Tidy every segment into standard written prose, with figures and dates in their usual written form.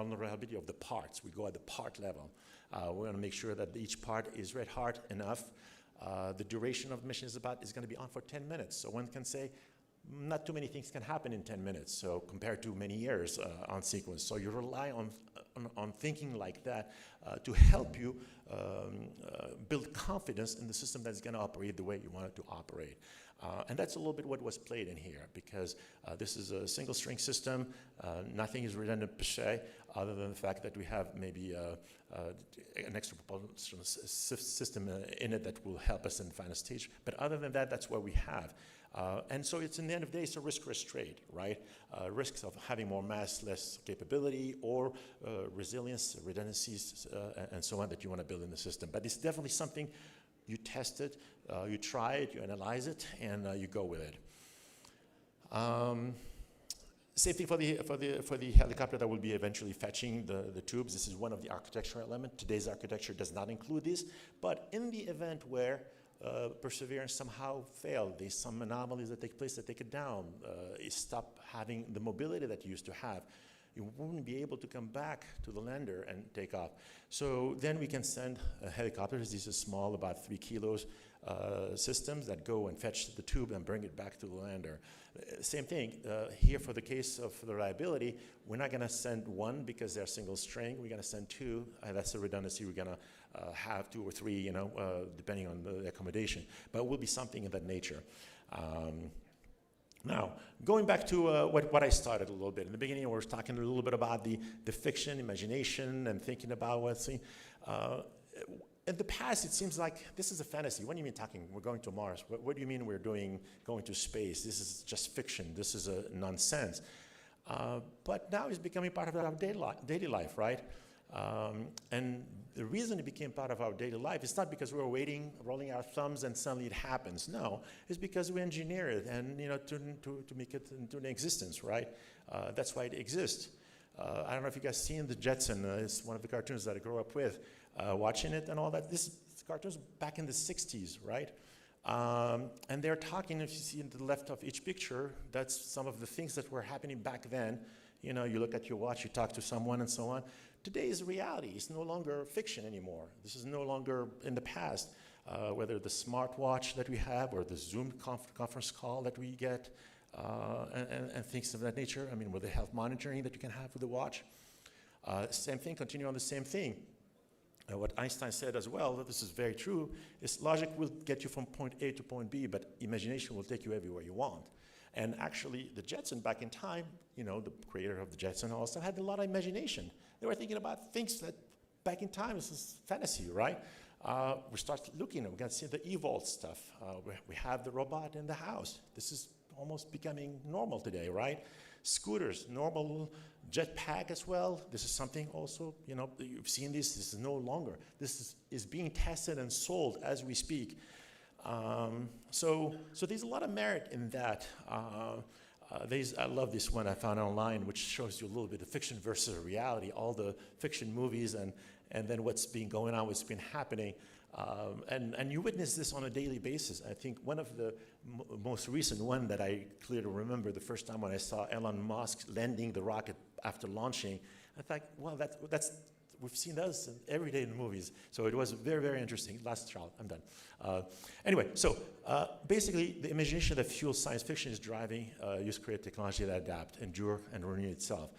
vulnerability of the parts. We go at the part level. We want to make sure that each part is red hot enough. The duration of the mission is going to be on for 10 minutes. So one can say, not too many things can happen in 10 minutes, so compared to many years on sequence. So you rely on thinking like that to help you build confidence in the system that's going to operate the way you want it to operate. And that's a little bit what was played in here, because this is a single string system. Nothing is redundant per se, other than the fact that we have maybe an extra propulsion system in it that will help us in the final stage. But other than that, that's what we have. And so it's, in the end of the day, it's a risk-risk trade, right? Risks of having more mass, less capability, or resilience, redundancies, and so on that you want to build in the system. But it's definitely something you test it, you try it, you analyze it, and you go with it. Same thing for the helicopter that will be eventually fetching the tubes. This is one of the architectural elements. Today's architecture does not include this, but in the event where Perseverance somehow failed, there's some anomalies that take place that take it down, you stop having the mobility that you used to have, you wouldn't be able to come back to the lander and take off. So then we can send helicopters. These are small, about 3 kilos systems that go and fetch the tube and bring it back to the lander. Same thing here for the case of the reliability. We're not going to send one because they're single string. We're going to send 2. That's the redundancy. We're going to have 2 or 3, you know, depending on the accommodation. But it will be something of that nature. Now, going back to what I started a little bit. In the beginning, we were talking a little bit about the fiction, imagination, and thinking about what's in the past, it seems like this is a fantasy. What do you mean talking? We're going to Mars. What do you mean we're going to space? This is just fiction. This is a nonsense. But now it's becoming part of our daily life, right? And the reason it became part of our daily life is not because we were waiting, rolling our thumbs, and suddenly it happens. No, it's because we engineer it and, you know, to make it into an existence, right? That's why it exists. I don't know if you guys seen the Jetson. It's one of the cartoons that I grew up with, watching it and all that. This cartoon's back in the 60s, right? And they're talking, if you see to the left of each picture, that's some of the things that were happening back then. You know, you look at your watch, you talk to someone, and so on. Today is reality. It's no longer fiction anymore. This is no longer in the past. Whether the smartwatch that we have or the Zoom conference call that we get, and things of that nature. I mean, with the health monitoring that you can have with the watch. Same thing, continue on the same thing. What Einstein said as well, that this is very true, is logic will get you from point A to point B, but imagination will take you everywhere you want. And actually, the Jetson back in time, you know, the creator of the Jetson also had a lot of imagination. They were thinking about things that back in time, this is fantasy, right? We start looking, we're going to see the eVault stuff. We have the robot in the house. This is almost becoming normal today, right? Scooters, normal jetpack as well. This is something also, you know, you've seen this is no longer. This is being tested and sold as we speak. So there's a lot of merit in that. I love this one I found online, which shows you a little bit of fiction versus reality, all the fiction movies and then what's been going on, what's been happening. And you witness this on a daily basis. I think one of the most recent one that I clearly remember the first time when I saw Elon Musk landing the rocket after launching, I thought, well, we've seen those every day in the movies. So it was very, very interesting. Last trial, I'm done. Anyway, so basically the imagination that fuels science fiction is driving use creative technology that adapt, endure, and renew itself.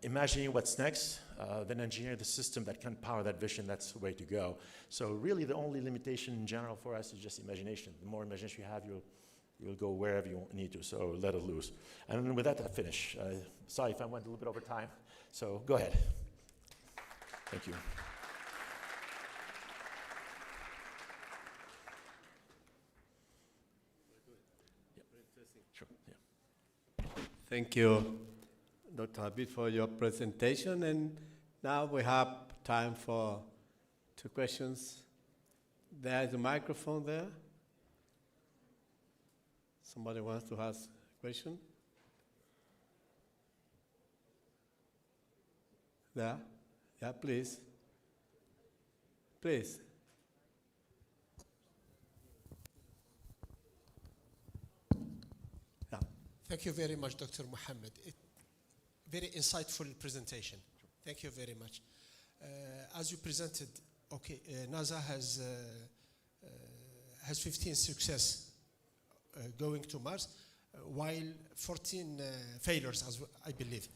Imagining what's next, then engineer the system that can power that vision. That's the way to go. So really the only limitation in general for us is just imagination. The more imagination you have, you'll go wherever you need to, so let it loose. And with that, I finish. Sorry if I went a little bit over time, so go ahead. Thank you. Sure. Yeah. Thank you, Dr. Habib, for your presentation. And now we have time for 2 questions. There is a microphone there. Somebody wants to ask a question? There? Yeah, please. Please. Yeah. Thank you very much, Dr. Mohammed. Very insightful presentation. Thank you very much. As you presented, okay, NASA has 15 success going to Mars, while 14 failures, as I believe.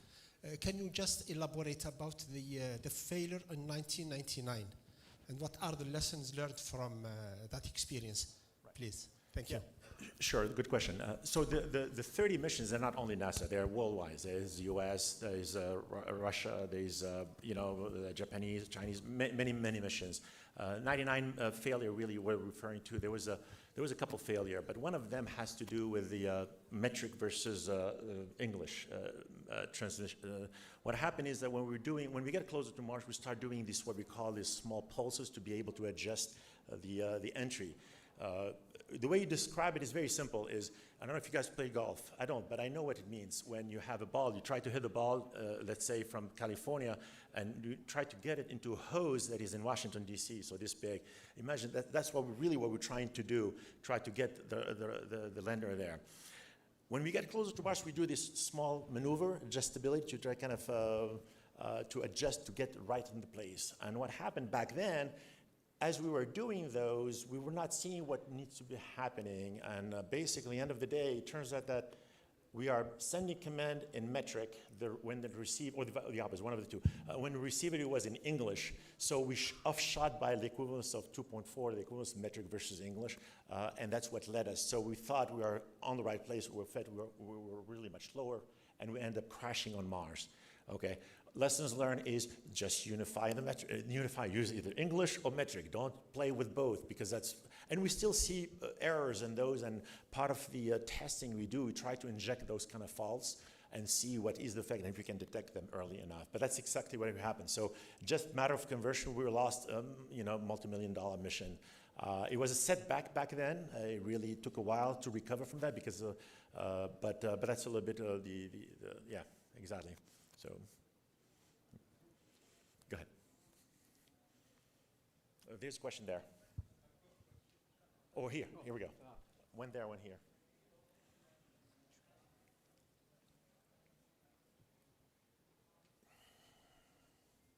Can you just elaborate about the failure in 1999, and what are the lessons learned from that experience, please? Thank you. Sure, good question. So the 30 missions, they're not only NASA, they're worldwide. There's the US, there's Russia, there's the Japanese, Chinese, many missions. 99 failure really we're referring to. There was a couple failure, but one of them has to do with the metric versus English translation. What happened is that when we get closer to Mars, we start doing this, what we call these small pulses, to be able to adjust the entry. The way you describe it is very simple. I don't know if you guys play golf. I don't, but I know what it means. When you have a ball, you try to hit the ball, let's say from California, and you try to get it into a hose that is in Washington, D.C., so this big. Imagine that's what we're trying to do, try to get the lander there. When we get closer to Mars, we do this small maneuver, adjustability, to try kind of to adjust to get right into place. And what happened back then, as we were doing those, we were not seeing what needs to be happening. And basically, end of the day, it turns out that we are sending command in metric when the receive, or the opposite, one of the two. When we receive it, it was in English. So we offshot by the equivalence of 2.4, the equivalence of metric versus English. And that's what led us. So we thought we were on the right place. We were really much lower, and we ended up crashing on Mars. Okay. Lessons learned is just unify the metric. Use either English or metric. Don't play with both, because that's. And we still see errors in those. And part of the testing we do, we try to inject those kind of faults and see what is the effect, and if we can detect them early enough. But that's exactly what happened. So just matter of conversion, we lost, multi-million-dollar mission. It was a setback back then. It really took a while to recover from that, because, but that's a little bit of yeah, exactly. So. Go ahead. There's a question there. Oh, here we go. One there, one here.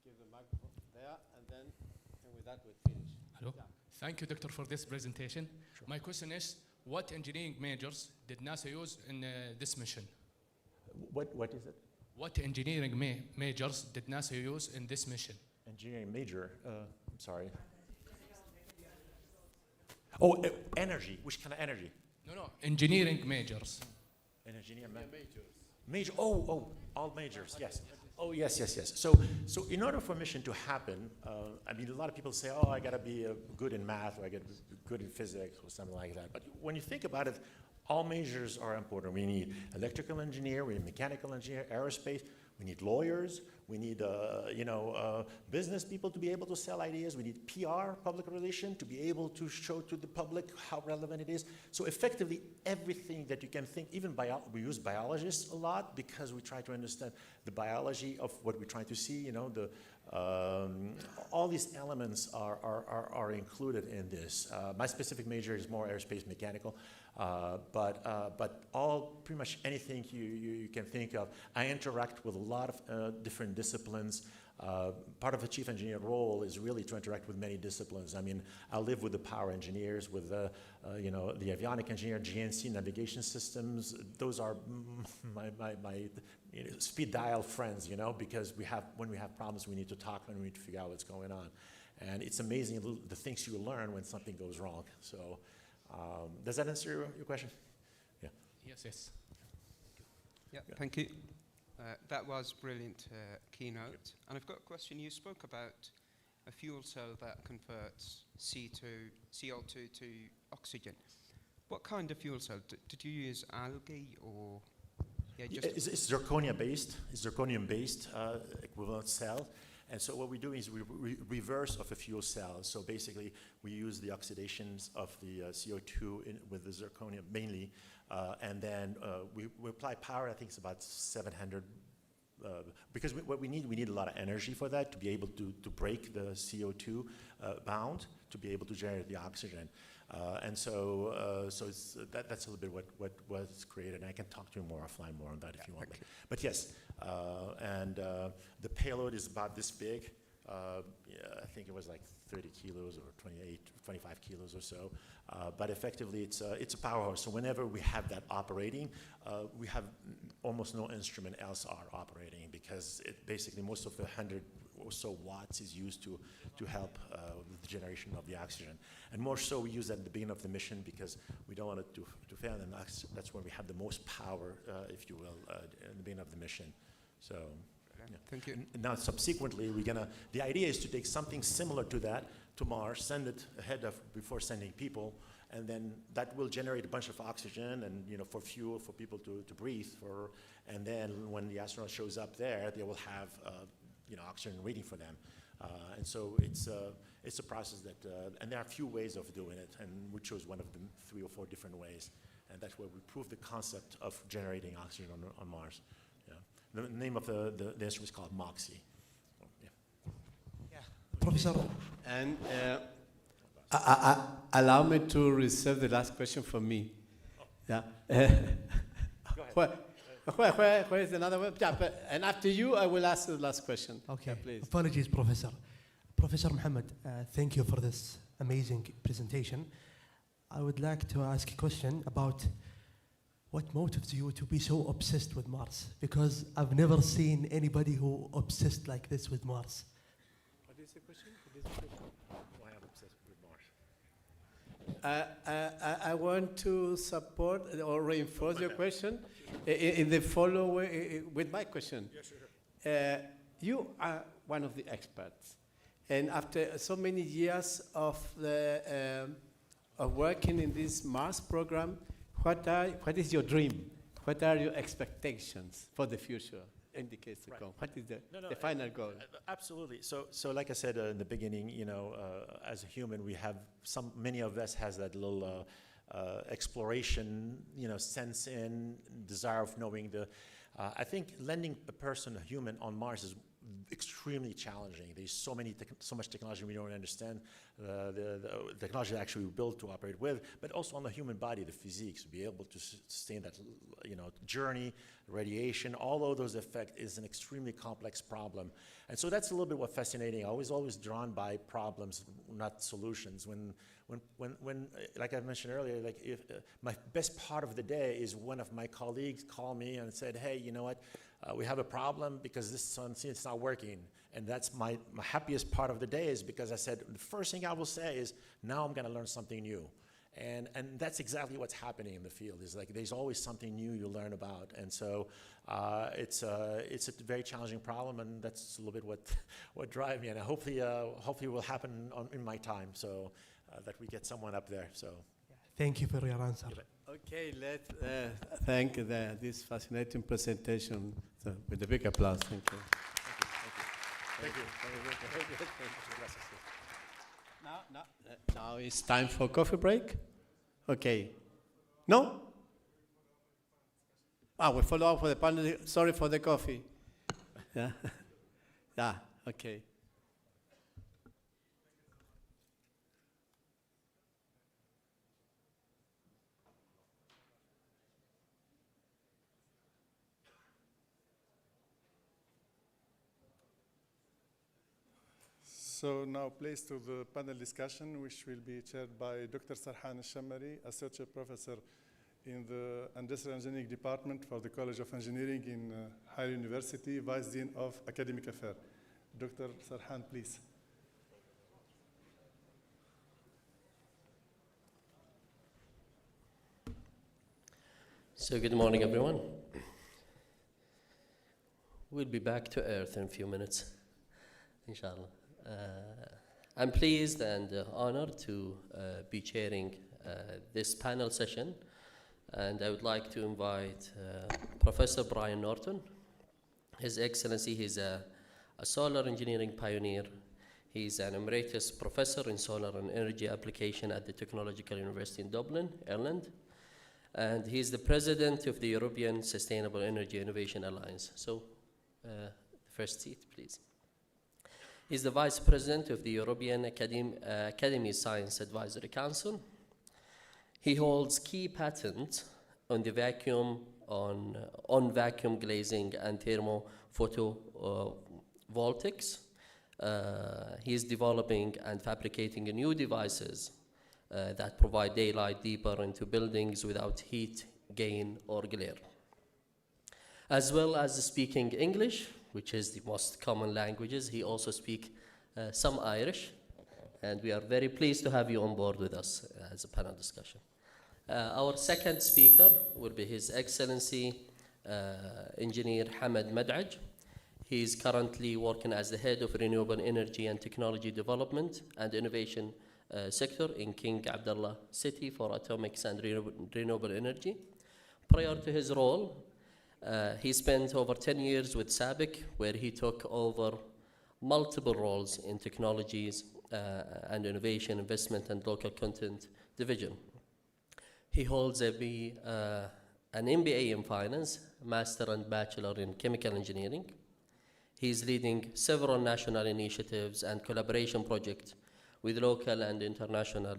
Give the microphone there, and with that we'll finish. Hello. Yeah. Thank you, Doctor, for this presentation. Sure. My question is, what engineering majors did NASA use in this mission? What is it? What engineering majors did NASA use in this mission? Engineering major, I'm sorry. Oh, energy. Which kind of energy? No, engineering majors. Engineering major. Oh, all majors, yes. Oh, yes. So in order for a mission to happen, a lot of people say, oh, I got to be good in math, or I got to be good in physics, or something like that. But when you think about it, all majors are important. We need electrical engineer, we need mechanical engineer, aerospace, we need lawyers, we need business people to be able to sell ideas, we need PR, public relations, to be able to show to the public how relevant it is. So effectively, everything that you can think, even we use biologists a lot, because we try to understand the biology of what we're trying to see, all these elements are included in this. My specific major is more aerospace mechanical. But all, pretty much anything you can think of. I interact with a lot of different disciplines. Part of the chief engineer role is really to interact with many disciplines. I live with the power engineers, with the avionic engineer, GNC navigation systems. Those are my speed dial friends, because when we have problems, we need to talk and we need to figure out what's going on. And it's amazing the things you learn when something goes wrong. So. Does that answer your question? Yeah. Yes. Yeah, thank you. That was brilliant keynote. And I've got a question. You spoke about a fuel cell that converts CO2 to oxygen. What kind of fuel cell? Did you use algae or? Yeah, it's zirconia-based. It's zirconium-based equivalent cell. And so what we do is we reverse of a fuel cell. So basically, we use the oxidations of the CO2 with the zirconium mainly, and then we apply power. I think it's about 700, because what we need a lot of energy for that, to be able to break the CO2 bound, to be able to generate the oxygen. And so, that's a little bit what was created. And I can talk to you more offline more on that if you want. But yes, the payload is about this big. Yeah, I think it was like 30 kilos or 25 kilos or so. But effectively, it's a powerhouse. So whenever we have that operating, we have almost no instrument else are operating, because basically most of the 100 or so watts is used to help with the generation of the oxygen. And more so we use that at the beginning of the mission because we don't want it to fail, and that's when we have the most power, if you will, in the beginning of the mission. So. Yeah. Thank you. Now, subsequently, the idea is to take something similar to that to Mars, send it ahead of before sending people, and then that will generate a bunch of oxygen and, for fuel for people to breathe. And then when the astronaut shows up there, they will have, oxygen waiting for them. And so it's a process that, and there are a few ways of doing it, and we chose one of the 3 or 4 different ways, and that's where we proved the concept of generating oxygen on Mars. The name of the instrument is called MOXIE. So, yeah. Professor. And allow me to reserve the last question for me. Yeah. Go ahead. Where is another one? Yeah, and after you, I will ask the last question. Okay. Yeah, please. Apologies, Professor. Professor Mohammed, thank you for this amazing presentation. I would like to ask a question about what motivates you to be so obsessed with Mars? Because I've never seen anybody who obsessed like this with Mars. What is the question? Why I'm obsessed with Mars? I want to support or reinforce your question in the following with my question. Yeah, sure. You are one of the experts, and after so many years of working in this Mars program, what is your dream? What are your expectations for the future in the case to come? What is the final goal? Absolutely. So like I said in the beginning, as a human, we have many of us has that little exploration, sense in desire of knowing I think landing a human on Mars is extremely challenging. There's so much technology we don't understand. The technology actually we built to operate with, but also on the human body, the physiques, to be able to sustain that, journey, radiation, all of those effects is an extremely complex problem. And so that's a little bit what's fascinating. I was always drawn by problems, not solutions. When like I mentioned earlier, my best part of the day is one of my colleagues called me and said, hey, you know what? We have a problem because it's not working. And that's my happiest part of the day, is because I said, the first thing I will say is, now I'm going to learn something new. And that's exactly what's happening in the field, is there's always something new you learn about. And so it's a very challenging problem, and that's a little bit what drives me. And hopefully it will happen in my time, so that we get someone up there. So Thank you for your answer. Okay, let's thank this fascinating presentation with a big applause. Thank you. Thank you. Now it's time for coffee break. Okay. No? We follow up for the panel. Sorry for the coffee. Yeah. Yeah. Okay. So now placed to the panel discussion, which will be chaired by Dr. Sarhan Al-Shammari, Associate Professor in the Industrial Engineering Department for the College of Engineering in Higher University, Vice Dean of Academic Affairs. Dr. Sarhan, please. So good morning, everyone. We'll be back to Earth in a few minutes, inshallah. I'm pleased and honored to be chairing this panel session, and I would like to invite Professor Brian Norton. His Excellency, he's a solar engineering pioneer. He's an emeritus professor in solar and energy application at the Technological University in Dublin, Ireland. And he's the president of the European Sustainable Energy Innovation Alliance. So, the first seat, please. He's the vice president of the European Academy Science Advisory Council. He holds key patents on the on vacuum glazing and thermophotovoltaics. He is developing and fabricating new devices that provide daylight deeper into buildings without heat gain or glare. As well as speaking English, which is the most common languages, he also speaks some Irish, and we are very pleased to have you on board with us as a panel discussion. Our second speaker will be His Excellency Engineer Hamad Mad'aj. He is currently working as the head of Renewable Energy and Technology Development and Innovation sector in King Abdullah City for Atomics and Renewable Energy. Prior to his role, he spent over 10 years with SABIC, where he took over multiple roles in technologies and innovation, investment, and local content division. He holds an MBA in finance, master and bachelor in chemical engineering. He is leading several national initiatives and collaboration projects with local and international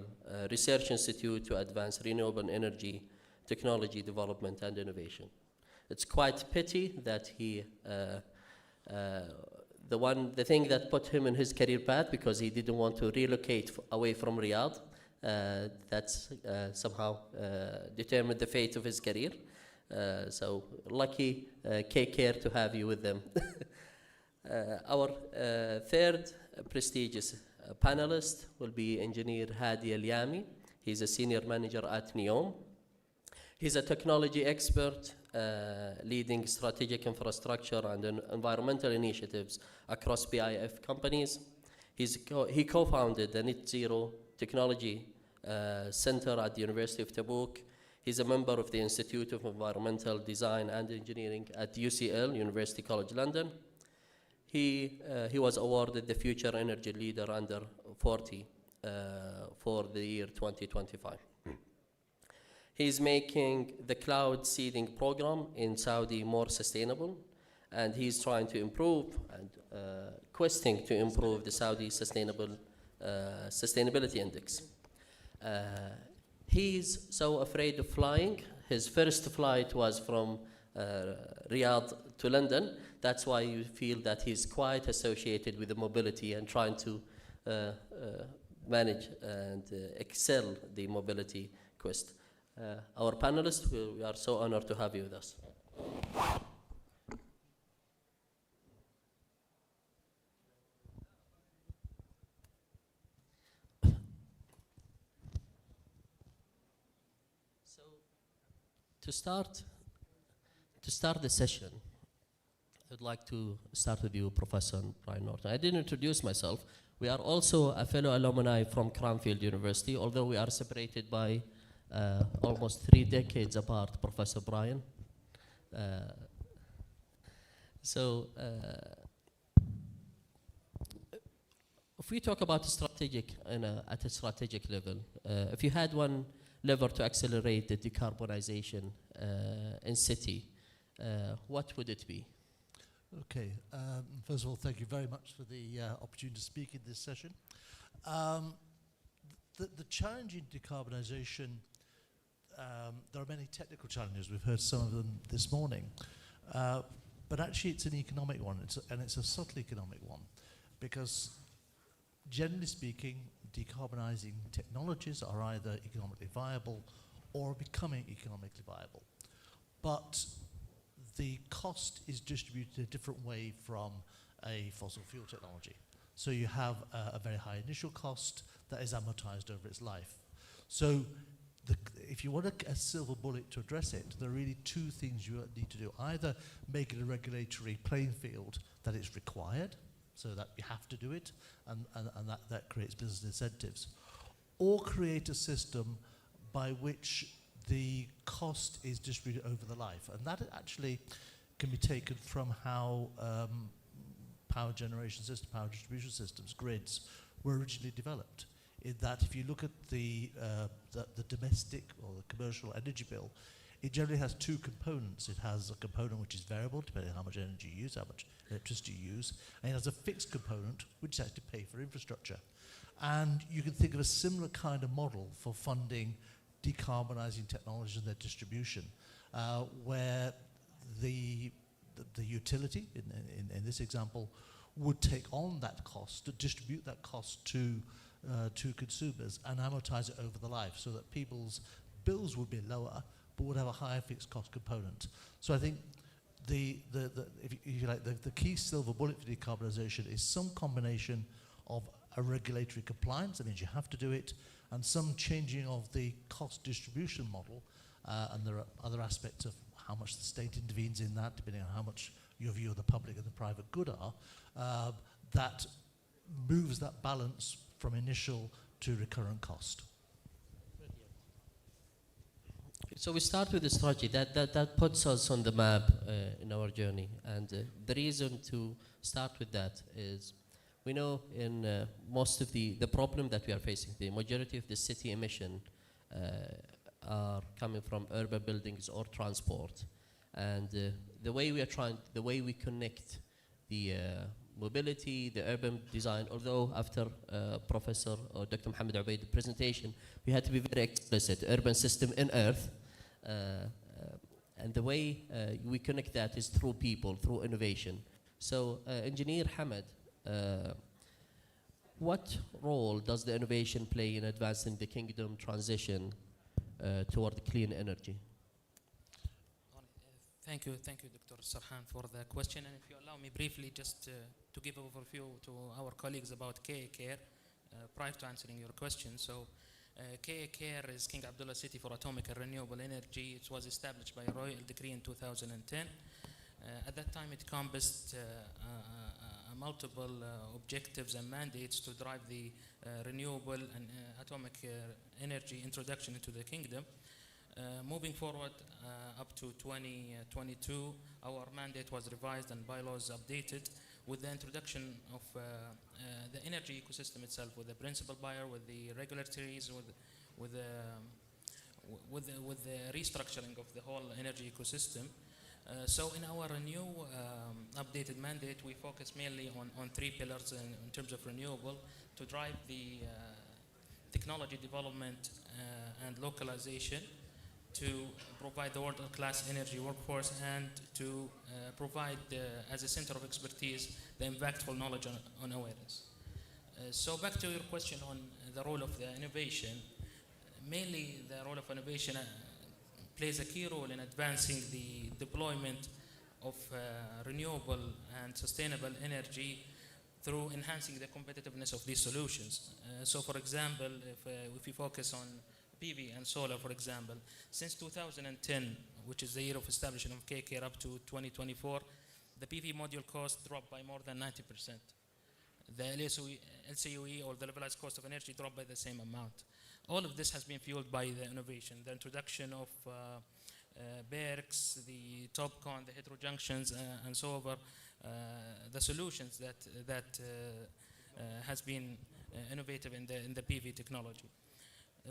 research institutes to advance renewable energy, technology development, and innovation. It's quite pity that the thing that put him in his career path, because he didn't want to relocate away from Riyadh, that's somehow determined the fate of his career. So lucky KKR to have you with them. Our third prestigious panelist will be Engineer Hadi Al-Yami. He's a senior manager at NEOM. He's a technology expert leading strategic infrastructure and environmental initiatives across PIF companies. He co-founded the Net Zero Technology Center at the University of Tabuk. He's a member of the Institute of Environmental Design and Engineering at UCL, University College London. He was awarded the Future Energy Leader Under 40 for the year 2025. He's making the cloud seeding program in Saudi more sustainable, and he's trying to improve and questing to improve the Saudi Sustainability Index. He's so afraid of flying. His first flight was from Riyadh to London. That's why you feel that he's quite associated with the mobility and trying to manage and excel the mobility quest. Our panelists, we are so honored to have you with us. So, to start the session, I'd like to start with you, Professor Brian Norton. I didn't introduce myself. We are also a fellow alumni from Cranfield University, although we are separated by almost 3 decades apart, Professor Brian. If we talk about strategic at a strategic level, if you had one lever to accelerate the decarbonization in city, what would it be? Okay. First of all, thank you very much for the opportunity to speak in this session. The challenge in decarbonisation, there are many technical challenges. We've heard some of them this morning. But actually it's an economic one, and it's a subtle economic one, because generally speaking, decarbonising technologies are either economically viable or becoming economically viable. But the cost is distributed a different way from a fossil fuel technology. So you have a very high initial cost that is amortized over its life. So if you want a silver bullet to address it, there are really 2 things you need to do. Either make it a regulatory playing field that it's required, so that you have to do it, and that creates business incentives, or create a system by which the cost is distributed over the life. And that actually can be taken from how power generation systems, power distribution systems, grids were originally developed. In that if you look at the domestic or the commercial energy bill, it generally has 2 components. It has a component which is variable, depending on how much energy you use, how much electricity you use, and it has a fixed component which has to pay for infrastructure. And you can think of a similar kind of model for funding decarbonising technologies and their distribution, where the utility, in this example, would take on that cost, to distribute that cost to consumers and amortize it over the life, so that people's bills would be lower but would have a higher fixed cost component. So I think if you like, the key silver bullet for decarbonisation is some combination of a regulatory compliance, that means you have to do it, and some changing of the cost distribution model, and there are other aspects of how much the state intervenes in that, depending on how much your view of the public and the private good are, that moves that balance from initial to recurrent cost. So we start with the strategy that puts us on the map in our journey, and the reason to start with that is we know in most of the problem that we are facing, the majority of the city emission are coming from urban buildings or transport, and the way we connect the mobility, the urban design, although after Professor or Dr. Mohammed Ubaid's presentation, we had to be very explicit, urban system in earth, and the way we connect that is through people, through innovation. So Engineer Hamad, what role does the innovation play in advancing the kingdom transition toward clean energy? Thank you, Dr. Sarhan, for the question. And if you allow me briefly just to give an overview to our colleagues about KA Care prior to answering your question. So KA Care is King Abdullah City for Atomic and Renewable Energy. It was established by a royal decree in 2010. At that time, it encompassed multiple objectives and mandates to drive the renewable and atomic energy introduction into the kingdom. Moving forward up to 2022, our mandate was revised and bylaws updated with the introduction of the energy ecosystem itself, with the principal buyer, with the regulatories, with the restructuring of the whole energy ecosystem. So in our new updated mandate, we focus mainly on three pillars in terms of renewable to drive the technology development and localization, to provide the world-class energy workforce, and to provide, as a center of expertise, the impactful knowledge on awareness. So back to your question on the role of the innovation. Mainly the role of innovation plays a key role in advancing the deployment of renewable and sustainable energy through enhancing the competitiveness of these solutions. So for example, if we focus on PV and solar, for example, since 2010, which is the year of establishment of KKR, up to 2024, the PV module cost dropped by more than 90%. The LCOE, or the levelized cost of energy, dropped by the same amount. All of this has been fueled by the innovation, the introduction of BERCs, the TOPCon, the heterojunctions, and so over, the solutions that has been innovative in the PV technology.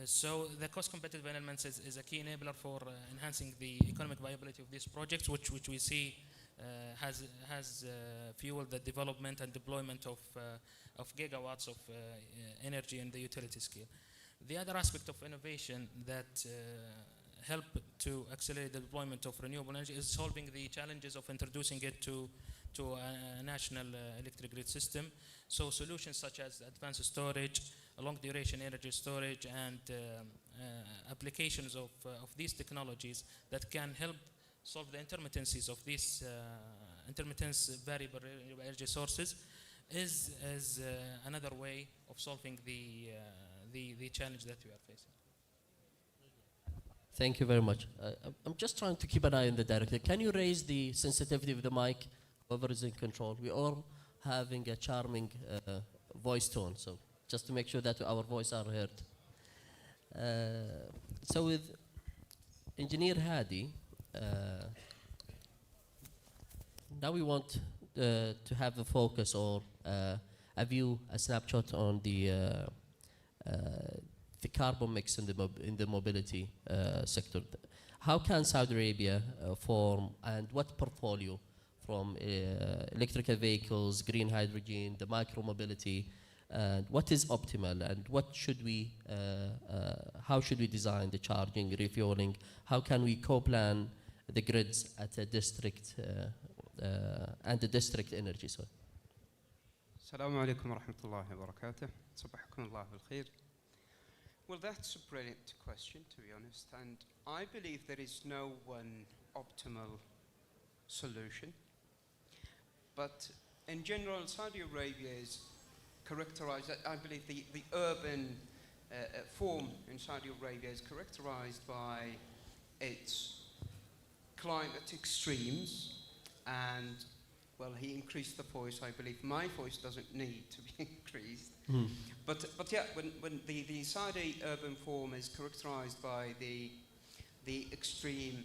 So the cost competitive elements is a key enabler for enhancing the economic viability of these projects, which we see has fueled the development and deployment of gigawatts of energy in the utility scale. The other aspect of innovation that help to accelerate the deployment of renewable energy is solving the challenges of introducing it to a national electric grid system. So solutions such as advanced storage, long duration energy storage, and applications of these technologies that can help solve the intermittencies of these intermittence variable energy sources is another way of solving the challenge that we are facing. Thank you very much. I'm just trying to keep an eye on the director. Can you raise the sensitivity of the mic, whoever is in control? We're all having a charming voice tone, so just to make sure that our voices are heard. So with Engineer Hadi, now we want to have a focus or a view, a snapshot on the carbon mix in the mobility sector. How can Saudi Arabia form, and what portfolio from electrical vehicles, green hydrogen, the micro mobility, And what is optimal, and what should we, how should we design the charging, refueling? How can we co-plan the grids at a district and the district energy? Sorry. السلام عليكم ورحمة الله وبركاته. صبحكم الله بالخير. Well, that's a brilliant question, to be honest, and I believe there is no one optimal solution. But in general, Saudi Arabia is characterized, I believe the urban form in Saudi Arabia is characterized by its climate extremes. And well, he increased the voice. I believe my voice doesn't need to be increased. But yeah, when the Saudi urban form is characterized by the extreme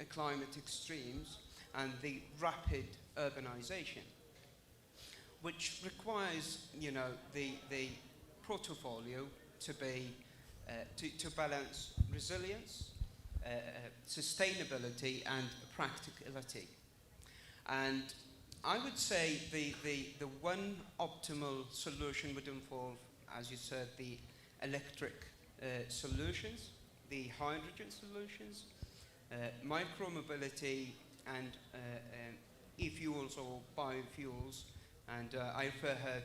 climate extremes and the rapid urbanization, which requires, you know, the portfolio to be to balance resilience, sustainability, and practicality. And I would say the one optimal solution would involve, as you said, the electric solutions, the hydrogen solutions, micromobility, and e-fuels or biofuels, and I refer her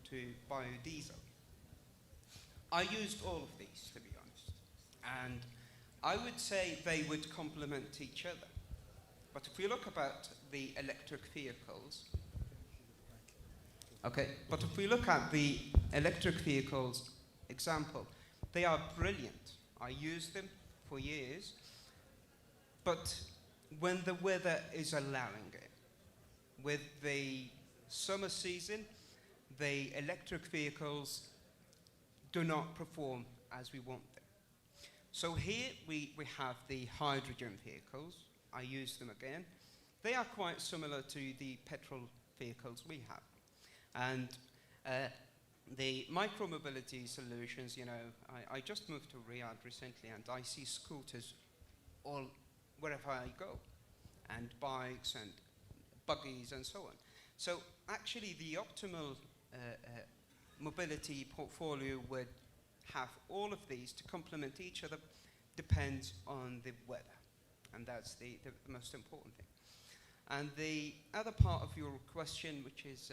to biodiesel. I used all of these, to be honest, and I would say they would complement each other. But if we look about the electric vehicles, but if we look at the electric vehicles example, they are brilliant. I used them for years, but when the weather is allowing it, with the summer season, the electric vehicles do not perform as we want them. So here we have the hydrogen vehicles. I use them again. They are quite similar to the petrol vehicles we have. And the micromobility solutions, you know, I just moved to Riyadh recently, and I see scooters all wherever I go, and bikes and buggies and so on. So actually the optimal mobility portfolio would have all of these to complement each other, depends on the weather. And that's the most important thing. And the other part of your question, which is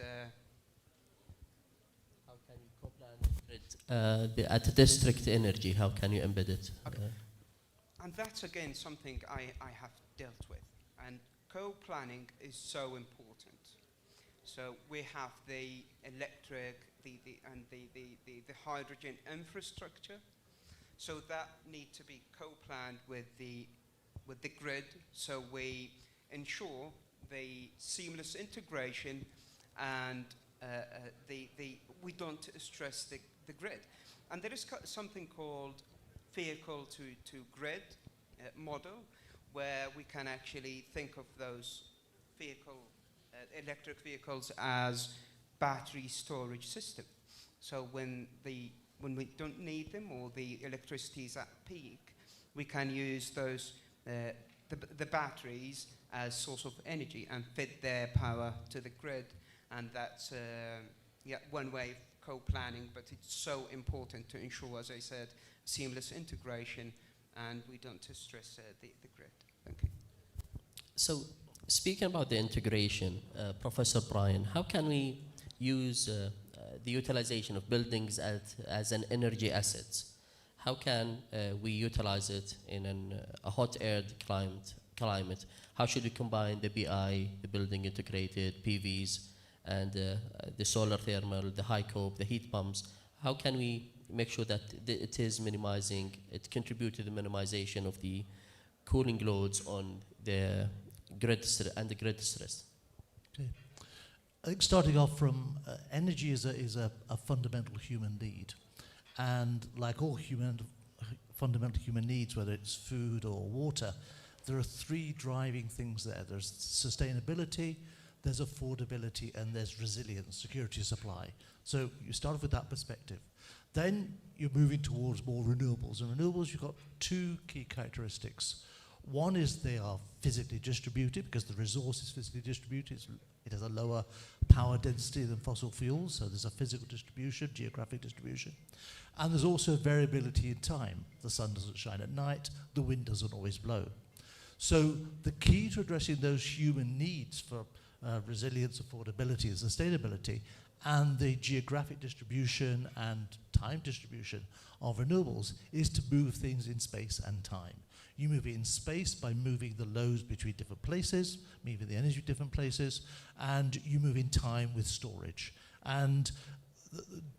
how can you co-plan grid at district energy? How can you embed it? Okay. And that's again something I have dealt with. And co-planning is so important. So we have the electric, the hydrogen infrastructure. So that need to be co-planned with the grid, so we ensure the seamless integration, and we don't stress the grid. And there is something called vehicle to grid model, where we can actually think of those electric vehicles as battery storage system. So when we don't need them, or the electricity is at peak, we can use those the batteries as source of energy and feed their power to the grid. And that's one way of co-planning, but it's so important to ensure, as I said, seamless integration, and we don't stress the grid. Thank you. So speaking about the integration, Professor Brian, how can we use the utilization of buildings as an energy asset? How can we utilize it in a hot air climate? How should we combine the BI, the building integrated, PVs, and the solar thermal, the high cope, the heat pumps? How can we make sure that it is minimizing, it contributes to the minimization of the cooling loads on the grid and the grid stress? Okay. I think starting off from energy is a fundamental human need. And like all fundamental human needs, whether it's food or water, there are three driving things there. There's sustainability, there's affordability, and there's resilience, security of supply. So you start off with that perspective. Then you're moving towards more renewables. And renewables, you've got two key characteristics. One is they are physically distributed, because the resource is physically distributed, It has a lower power density than fossil fuels, so there's a physical distribution, geographic distribution. And there's also variability in time. The sun doesn't shine at night, the wind doesn't always blow. So the key to addressing those human needs for resilience, affordability, and sustainability, and the geographic distribution and time distribution of renewables is to move things in space and time. You move it in space by moving the loads between different places, moving the energy different places, and you move in time with storage. And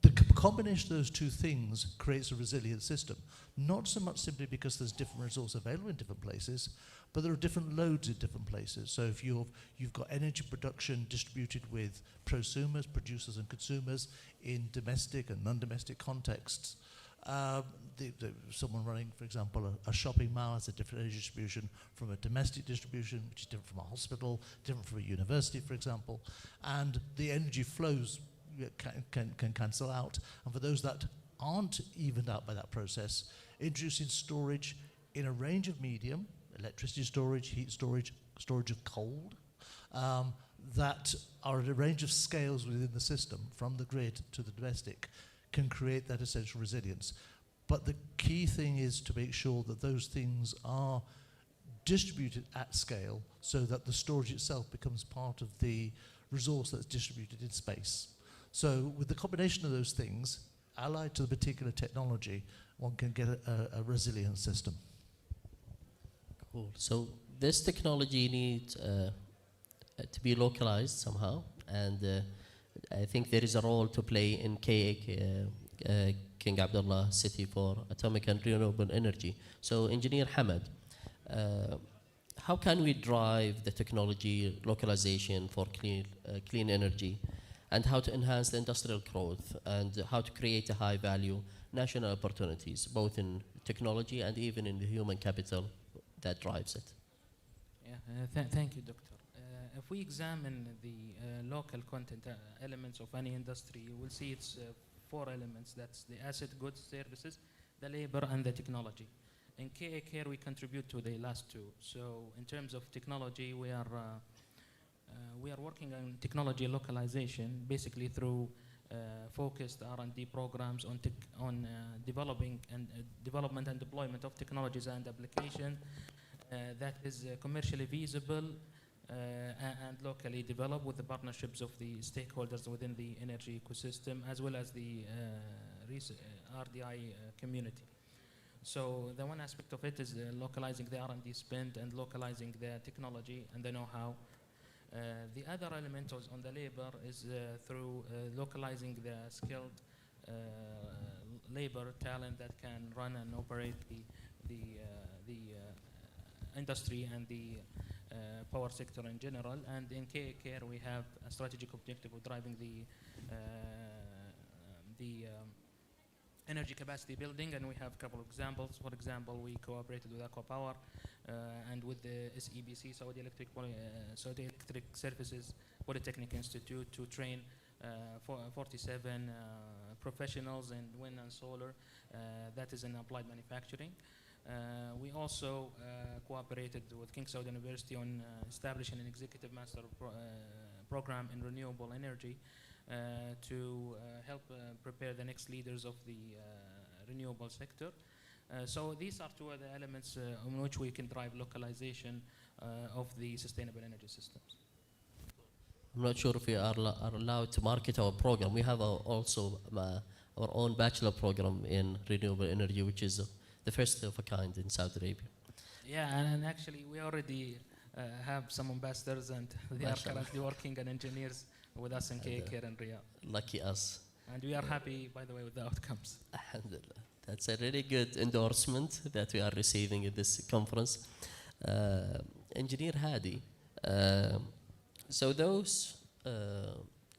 the combination of those two things creates a resilient system, not so much simply because there's different resources available in different places, but there are different loads in different places. So if you've got energy production distributed with prosumers, producers and consumers in domestic and non-domestic contexts, someone running, for example, a shopping mall has a different energy distribution from a domestic distribution, which is different from a hospital, different from a university, for example, and the energy flows can cancel out. And for those that aren't evened out by that process, introducing storage in a range of medium, electricity storage, heat storage, storage of cold, that are at a range of scales within the system, from the grid to the domestic, can create that essential resilience. But the key thing is to make sure that those things are distributed at scale so that the storage itself becomes part of the resource that's distributed in space. So with the combination of those things, allied to the particular technology, one can get a resilient system. Cool. So this technology needs to be localized somehow, and I think there is a role to play in King Abdullah City for Atomic and Renewable Energy. So Engineer Hamad, how can we drive the technology localization for clean energy, and how to enhance the industrial growth, and how to create a high value national opportunities, both in technology and even in the human capital that drives it? Yeah, thank you, Doctor. If we examine the local content elements of any industry, you will see it's 4 elements. That's the asset, goods, services, the labor, and the technology. In KA Care, we contribute to the last 2. So in terms of technology, we are working on technology localization, basically through focused R&D programs on development and deployment of technologies and application that is commercially feasible and locally developed with the partnerships of the stakeholders within the energy ecosystem, as well as the RDI community. So the one aspect of it is localizing the R&D spend and localizing the technology and the know-how. The other element on the labor is through localizing the skilled labor talent that can run and operate the industry and the power sector in general. And in KA Care, we have a strategic objective of driving the energy capacity building, and we have a couple of examples. For example, we cooperated with Aqua Power and with the SEBC, Saudi Electric Services Polytechnic Institute, to train 47 professionals in wind and solar. That is in applied manufacturing. We also cooperated with King Saud University on establishing an executive master program in renewable energy to help prepare the next leaders of the renewable sector. So these are 2 of the elements on which we can drive localization of the sustainable energy systems. I'm not sure if we are allowed to market our program. We have also our own bachelor program in renewable energy, which is the first of a kind in Saudi Arabia. Yeah, and actually we already have some ambassadors, and they are currently working and engineers with us in KA Care and Riyadh. Lucky us. And we are happy, by the way, with the outcomes. Alhamdulillah. That's a really good endorsement that we are receiving at this conference. Engineer Hadi, so those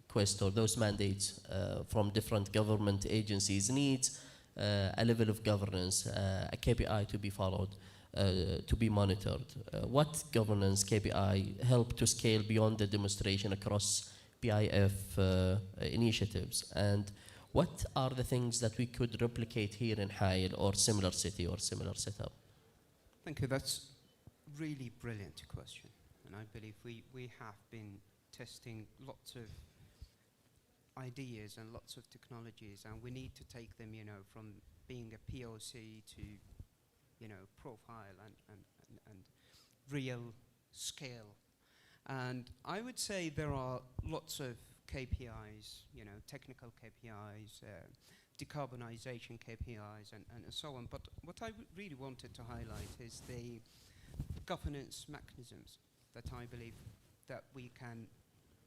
quests or those mandates from different government agencies needs a level of governance, a KPI to be followed, to be monitored. What governance KPI help to scale beyond the demonstration across PIF initiatives? And what are the things that we could replicate here in Hail or similar city or similar setup? Thank you. That's really brilliant question. And I believe we have been testing lots of ideas and lots of technologies, and we need to take them, you know, from being a POC to, you know, profile and real scale. And I would say there are lots of KPIs, you know, technical KPIs, decarbonization KPIs, and so on. But what I really wanted to highlight is the governance mechanisms that I believe that we can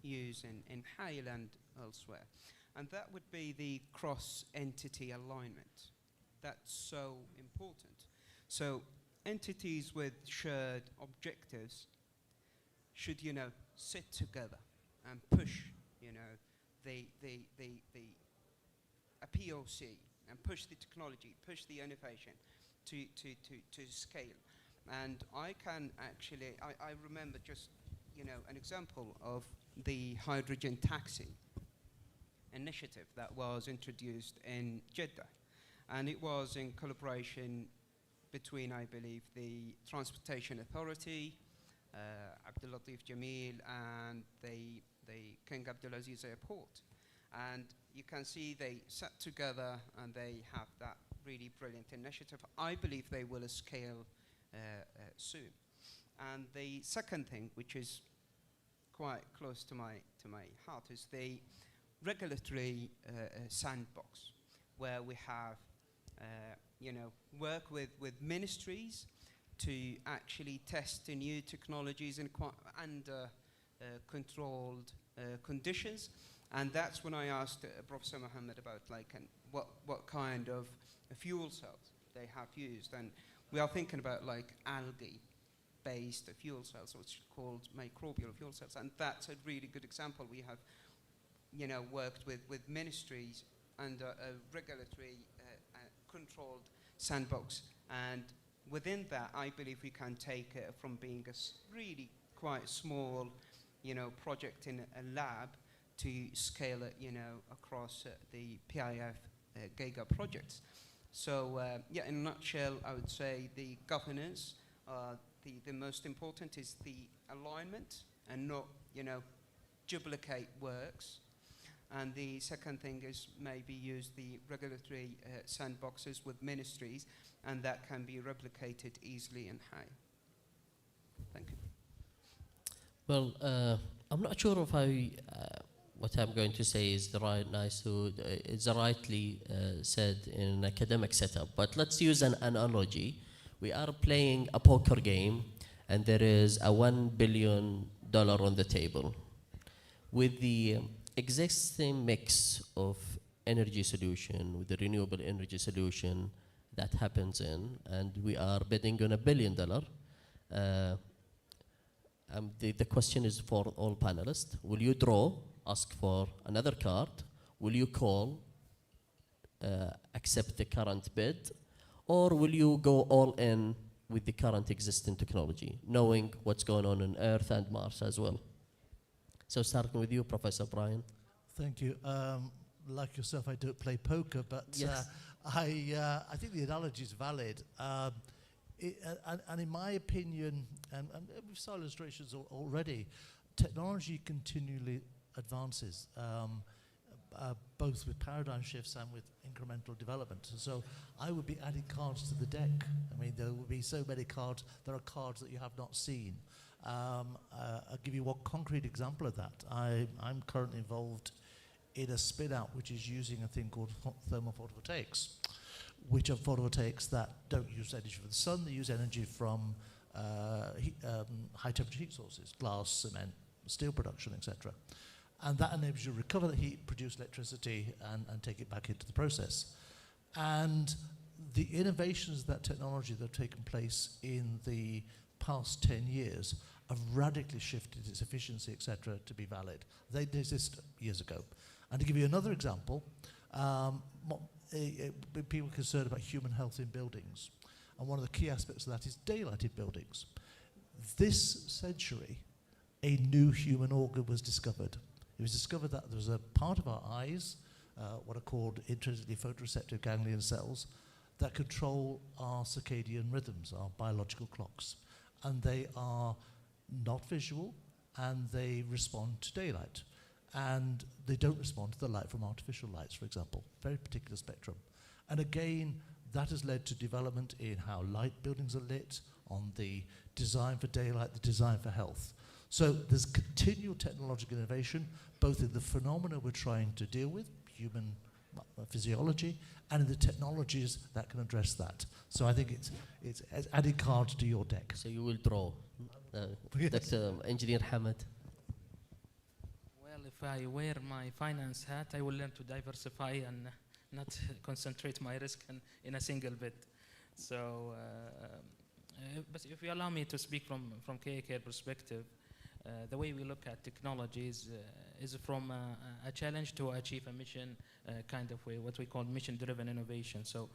use in Hale and elsewhere. And that would be the cross-entity alignment. That's so important. So entities with shared objectives should, you know, sit together and push, you know, a POC and push the technology, push the innovation to scale. And I can actually, I remember just, you know, an example of the hydrogen taxi initiative that was introduced in Jeddah. And it was in collaboration between, I believe, the Transportation Authority, Abdul Latif Jameel, and the King Abdulaziz Airport. And you can see they sat together and they have that really brilliant initiative. I believe they will scale soon. And the second thing, which is quite close to my heart, is the regulatory sandbox, where we have, you know, work with ministries to actually test the new technologies in under controlled conditions. And that's when I asked Professor Mohammed about what kind of fuel cells they have used. And we are thinking about algae-based fuel cells, which are called microbial fuel cells. And that's a really good example. We have, you know, worked with ministries under a regulatory controlled sandbox. And within that, I believe we can take it from being a really quite small, you know, project in a lab to scale it, you know, across the PIF Giga projects. So, yeah, in a nutshell, I would say the governance, the most important is the alignment and not, you know, duplicate works. And the second thing is maybe use the regulatory sandboxes with ministries, and that can be replicated easily in High. Thank you. Well, I'm not sure if what I'm going to say is the it's rightly said in an academic setup, but let's use an analogy. We are playing a poker game, and there is a $1 billion on the table. With the existing mix of energy solution, with the renewable energy solution that happens in, and we are betting on $1 billion. The question is for all panelists. Will you draw, ask for another card? Will you call, accept the current bid? Or will you go all in with the current existing technology, knowing what's going on Earth and Mars as well? So starting with you, Professor Brian. Thank you. Like yourself, I don't play poker, but yes. I think the analogy is valid. And in my opinion, and we've saw illustrations already, technology continually advances, both with paradigm shifts and with incremental development. So I would be adding cards to the deck. I mean, there will be so many cards. There are cards that you have not seen. I'll give you one concrete example of that. I'm currently involved in a spin-out which is using a thing called thermal photovoltaics, which are photovoltaics that don't use energy from the sun. They use energy from high-temperature heat sources, glass, cement, steel production, etc. And that enables you to recover the heat, produce electricity, and take it back into the process. And the innovations of that technology that have taken place in the past 10 years have radically shifted its efficiency, etc., to be valid. They didn't exist years ago. And to give you another example, people are concerned about human health in buildings. And one of the key aspects of that is daylighted buildings. This century, a new human organ was discovered. It was discovered that there was a part of our eyes, what are called intrinsically photoreceptive ganglion cells, that control our circadian rhythms, our biological clocks. And they are not visual, and they respond to daylight. And they don't respond to the light from artificial lights, for example, very particular spectrum. And again, that has led to development in how light buildings are lit, on the design for daylight, the design for health. So there's continual technological innovation, both in the phenomena we're trying to deal with, human physiology, and in the technologies that can address that. So I think it's added cards to your deck. So you will draw. Dr. Engineer Hamad. Well, if I wear my finance hat, I will learn to diversify and not concentrate my risk in a single bit. So, but if you allow me to speak from KKR perspective, the way we look at technologies is from a challenge to achieve a mission kind of way, what we call mission-driven innovation. So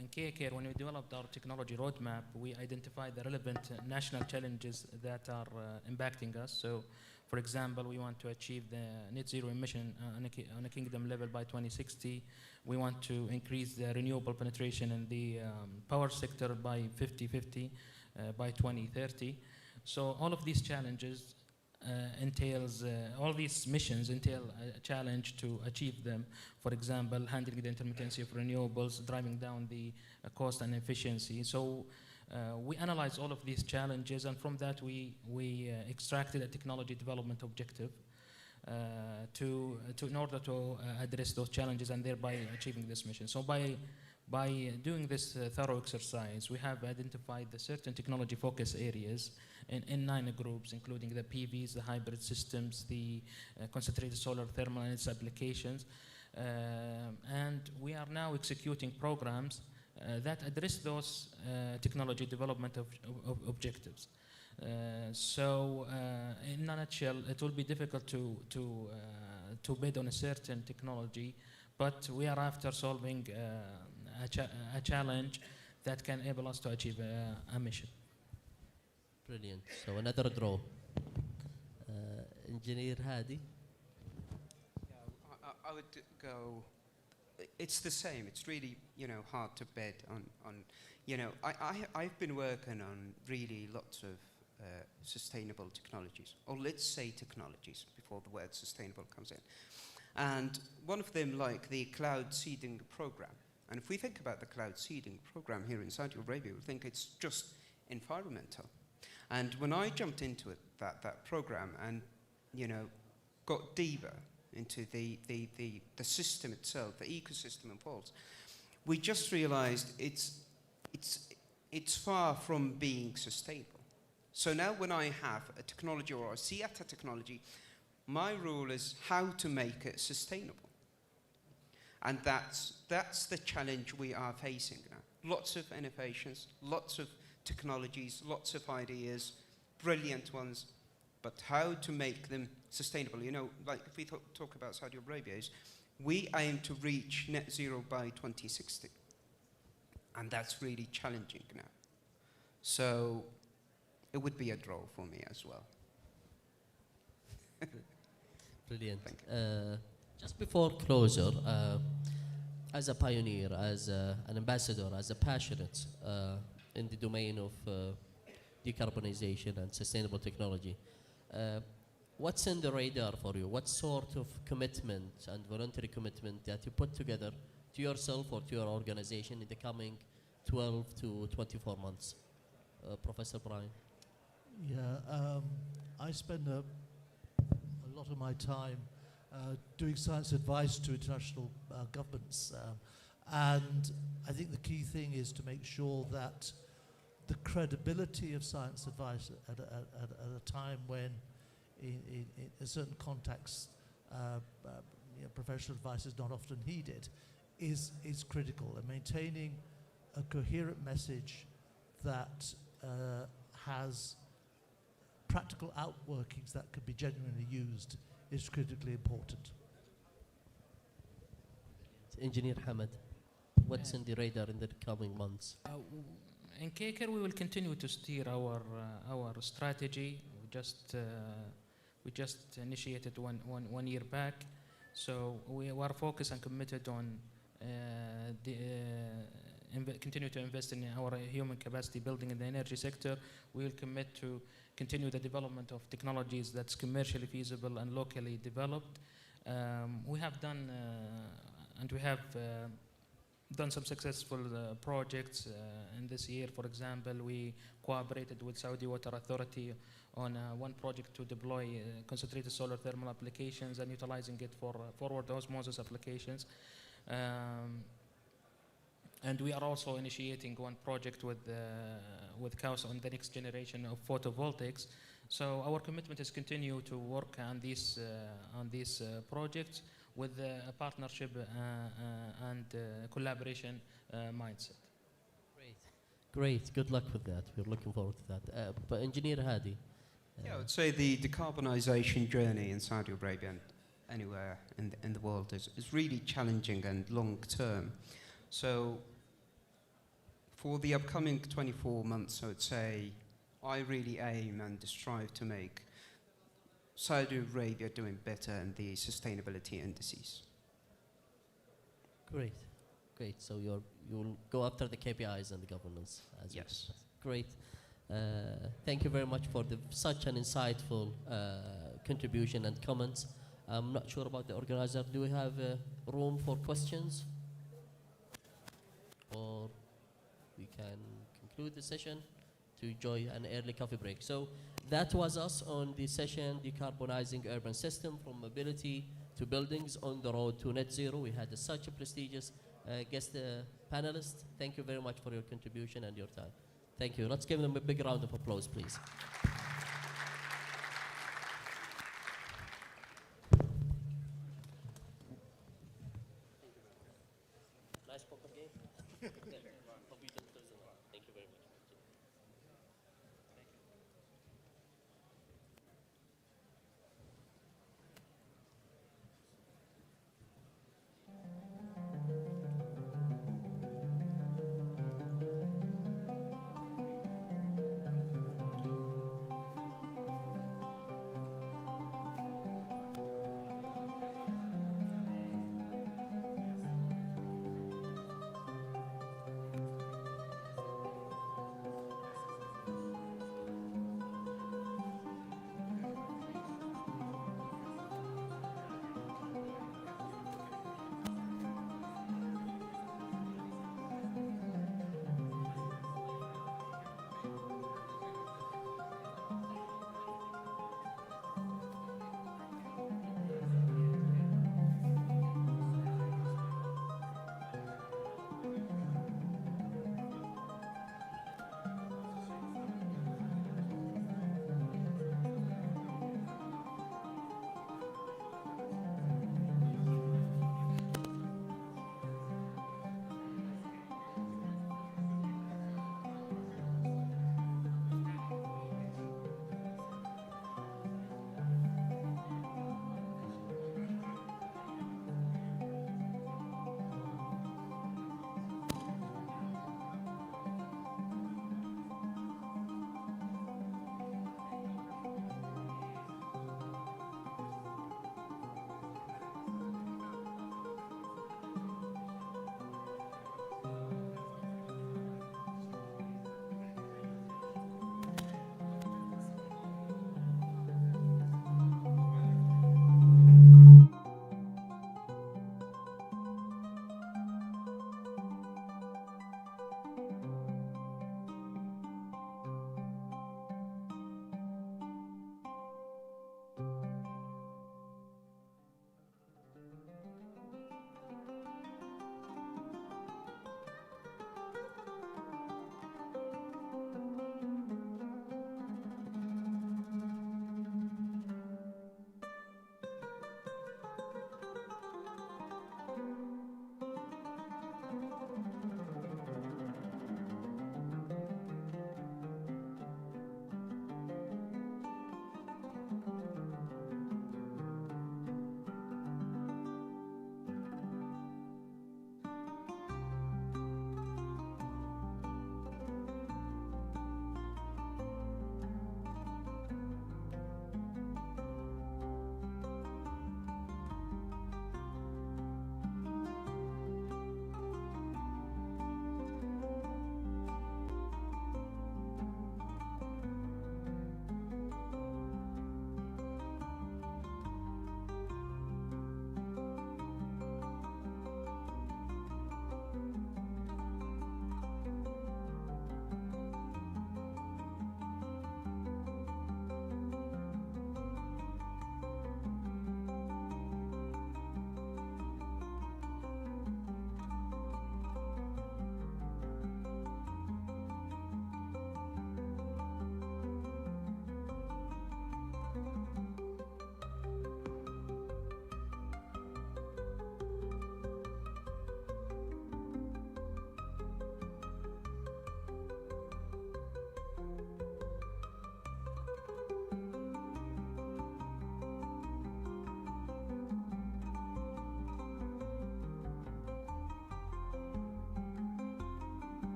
in KKR, when we developed our technology roadmap, we identified the relevant national challenges that are impacting us. So, for example, we want to achieve the net zero emission on a kingdom level by 2060. We want to increase the renewable penetration in the power sector by 50-50 by 2030. So all of these challenges all these missions entail a challenge to achieve them. For example, handling the intermittency of renewables, driving down the cost and efficiency. So we analyzed all of these challenges, and from that we extracted a technology development objective in order to address those challenges and thereby achieving this mission. So by doing this thorough exercise, we have identified the certain technology focus areas in 9 groups, including the PVs, the hybrid systems, the concentrated solar thermal and its applications. And we are now executing programs that address those technology development objectives. So in a nutshell, it will be difficult to bid on a certain technology, but we are after solving a challenge that can enable us to achieve a mission. Brilliant. So another draw. Engineer Hadi. Yeah, I would go. It's the same. It's really hard to bet on. I've been working on really lots of sustainable technologies, or let's say technologies before the word sustainable comes in. And one of them, like the cloud seeding program. And if we think about the cloud seeding program here in Saudi Arabia, we think it's just environmental. And when I jumped into it, that program, and got deeper into the system itself, the ecosystem involved, we just realized it's far from being sustainable. So now when I have a technology or I see a technology, my role is how to make it sustainable. And that's the challenge we are facing now. Lots of innovations, lots of technologies, lots of ideas, brilliant ones, but how to make them sustainable. Like if we talk about Saudi Arabia, we aim to reach net zero by 2060. And that's really challenging now. So it would be a draw for me as well. Brilliant. Thank you. Just before closure, as a pioneer, as an ambassador, as a passionate in the domain of decarbonization and sustainable technology, what's in the radar for you? What sort of commitment and voluntary commitment that you put together to yourself or to your organization in the coming 12 to 24 months? Professor Brian. Yeah, I spend a lot of my time doing science advice to international governments. And I think the key thing is to make sure that the credibility of science advice at a time when in a certain context professional advice is not often heeded is critical. And maintaining a coherent message that has practical outworkings that could be genuinely used is critically important. Engineer Hamad, what's in the radar in the coming months? In KKR, we will continue to steer our strategy. We just initiated one year back, so we are focused and committed on continue to invest in our human capacity building in the energy sector. We will commit to continue the development of technologies that's commercially feasible and locally developed. We have done done some successful projects in this year. For example, we cooperated with Saudi Water Authority on one project to deploy concentrated solar thermal applications and utilizing it for forward osmosis applications. And we are also initiating one project with KAUS on the next generation of photovoltaics. So our commitment is continue to work on these projects with a partnership and collaboration mindset. Great. Good luck with that. We're looking forward to that. But Engineer Hadi. Yeah, I would say the decarbonisation journey in Saudi Arabia and anywhere in the world is really challenging and long term. So for the upcoming 24 months, I would say I really aim and strive to make Saudi Arabia doing better in the sustainability indices. Great. So you'll go after the KPIs and the governance. Yes. Great. Thank you very much for such an insightful contribution and comments. I'm not sure about the organizer. Do we have room for questions? Or we can conclude the session to enjoy an early coffee break. So that was us on the session, Decarbonizing Urban System from Mobility to Buildings on the Road to Net Zero. We had such a prestigious guest panelist. Thank you very much for your contribution and your time. Thank you. Let's give them a big round of applause, please. Nice poker game. Hope you didn't lose a lot. Thank you very much.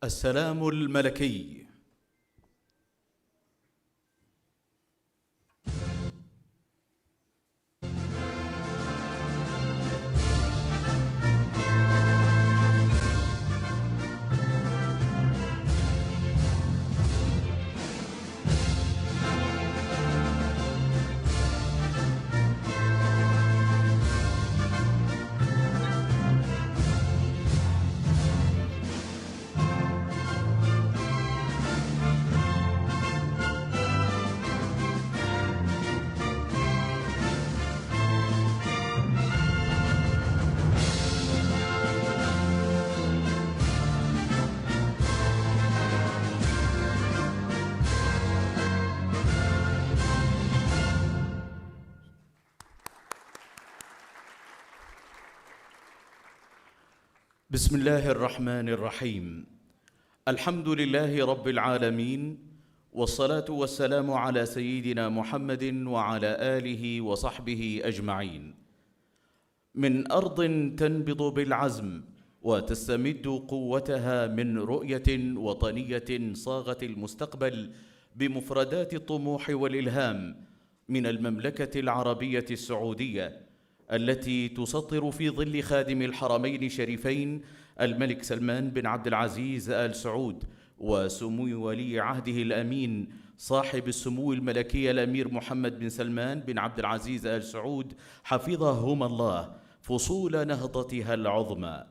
السلام الملكي. بسم الله الرحمن الرحيم. الحمد لله رب العالمين، والصلاة والسلام على سيدنا محمد وعلى آله وصحبه أجمعين. من أرض تنبض بالعزم وتستمد قوتها من رؤية وطنية صاغت المستقبل بمفردات الطموح والإلهام، من المملكة العربية السعودية التي تسطر في ظل خادم الحرمين الشريفين الملك سلمان بن عبد العزيز آل سعود وسمو ولي عهده الأمين صاحب السمو الملكي الأمير محمد بن سلمان بن عبد العزيز آل سعود حفظهما الله فصول نهضتها العظمى.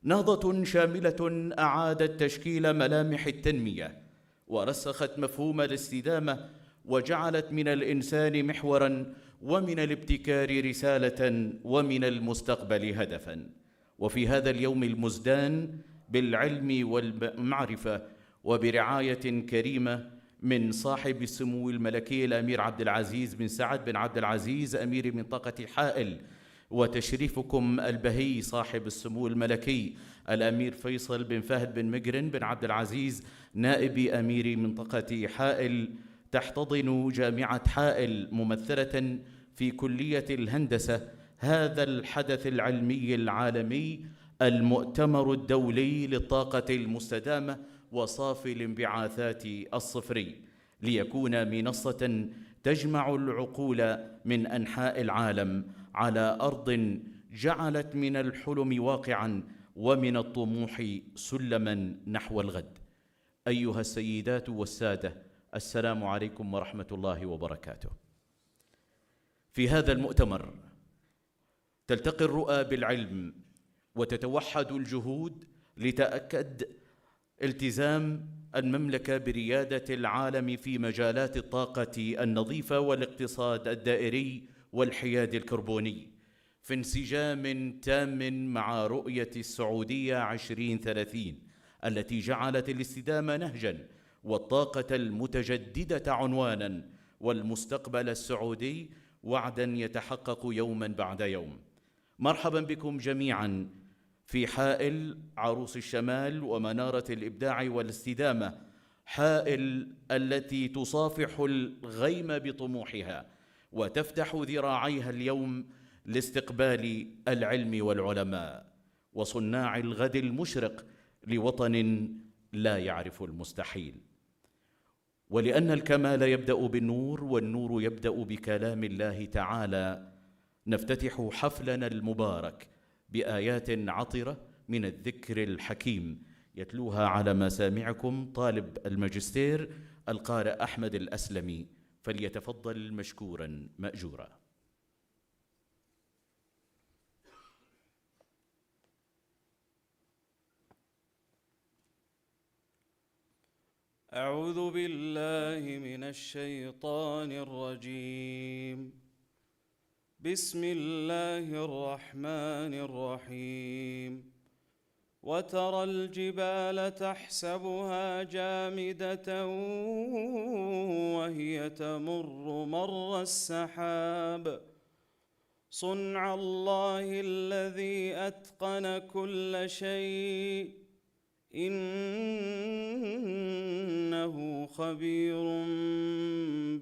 نهضة شاملة أعادت تشكيل ملامح التنمية ورسخت مفهوم الاستدامة وجعلت من الإنسان محوراً ومن الابتكار رسالة ومن المستقبل هدفاً. وفي هذا اليوم المزدان بالعلم والمعرفة وبرعاية كريمة من صاحب السمو الملكي الأمير عبد العزيز بن سعد بن عبد العزيز أمير منطقة حائل، وتشريفكم البهي صاحب السمو الملكي الأمير فيصل بن فهد بن مقرن بن عبد العزيز نائب أمير منطقة حائل، تحتضن جامعة حائل ممثلة في كلية الهندسة هذا الحدث العلمي العالمي، المؤتمر الدولي للطاقة المستدامة وصافي الانبعاثات الصفري، ليكون منصة تجمع العقول من أنحاء العالم على أرض جعلت من الحلم واقعاً ومن الطموح سلماً نحو الغد. أيها السيدات والسادة، السلام عليكم ورحمة الله وبركاته. في هذا المؤتمر تلتقي الرؤى بالعلم وتتوحد الجهود لتأكد التزام المملكة بريادة العالم في مجالات الطاقة النظيفة والاقتصاد الدائري والحياد الكربوني، في انسجام تام مع رؤية السعودية 2030 التي جعلت الاستدامة نهجاً والطاقة المتجددة عنواناً والمستقبل السعودي وعداً يتحقق يوماً بعد يوم. مرحباً بكم جميعاً في حائل عروس الشمال ومنارة الإبداع والاستدامة، حائل التي تصافح الغيم بطموحها وتفتح ذراعيها اليوم لاستقبال العلم والعلماء وصناع الغد المشرق لوطن لا يعرف المستحيل. ولأن الكمال يبدأ بالنور والنور يبدأ بكلام الله تعالى، نفتتح حفلنا المبارك بآيات عطرة من الذكر الحكيم يتلوها على مسامعكم طالب الماجستير القارئ أحمد الأسلمي، فليتفضل مشكورا مأجورا. أعوذ بالله من الشيطان الرجيم. بسم الله الرحمن الرحيم. وترى الجبال تحسبها جامدة وهي تمر مر السحاب صنع الله الذي أتقن كل شيء إنه خبير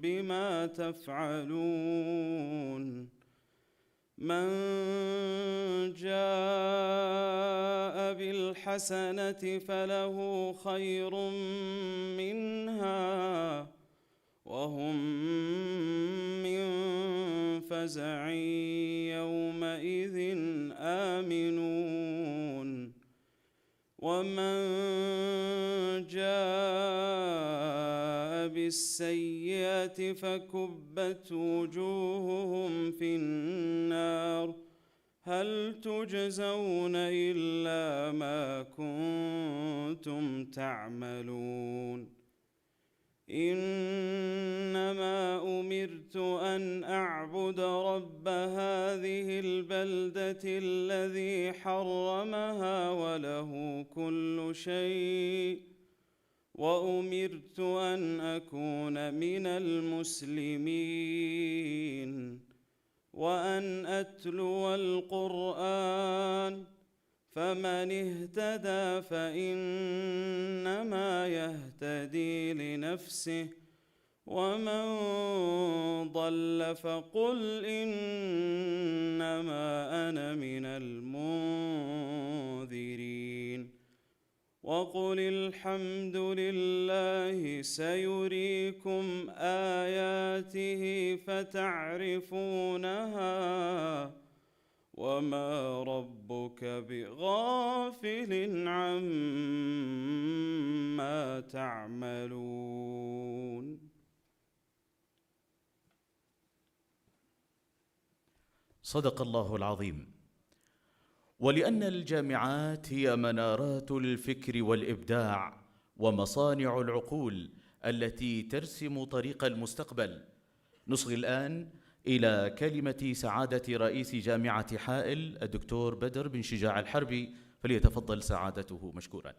بما تفعلون. من جاء بالحسنة فله خير منها وهم من فزع يومئذ آمنون ومن جاء بالسيئة فكبت وجوههم في النار هل تجزون إلا ما كنتم تعملون إنما أمرت أن أعبد رب هذه البلدة الذي حرمها وله كل شيء وأمرت أن أكون من المسلمين وأن أتلو القرآن فمن اهتدى فإنما يهتدي لنفسه ومن ضل فقل إنما أنا من المنذرين وقل الحمد لله سيريكم آياته فتعرفونها وما ربك بغافل عما تعملون. صدق الله العظيم. ولأن الجامعات هي منارات الفكر والإبداع ومصانع العقول التي ترسم طريق المستقبل، نصغي الآن إلى كلمة سعادة رئيس جامعة حائل الدكتور بدر بن شجاع الحربي، فليتفضل سعادته مشكورا.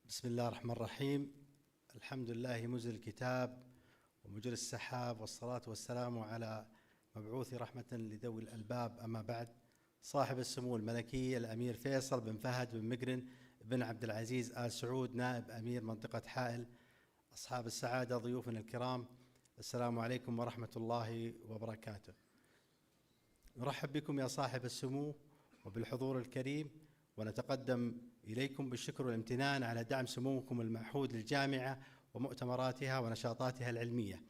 بسم الله الرحمن الرحيم. الحمد لله منزل الكتاب ومجري السحاب، والصلاة والسلام على مبعوث رحمة لذوي الألباب. أما بعد، صاحب السمو الملكي الأمير فيصل بن فهد بن مقرن بن عبد العزيز آل سعود نائب أمير منطقة حائل، أصحاب السعادة، ضيوفنا الكرام، السلام عليكم ورحمة الله وبركاته. نرحب بكم يا صاحب السمو وبالحضور الكريم، ونتقدم إليكم بالشكر والامتنان على دعم سموكم المعهود للجامعة ومؤتمراتها ونشاطاتها العلمية،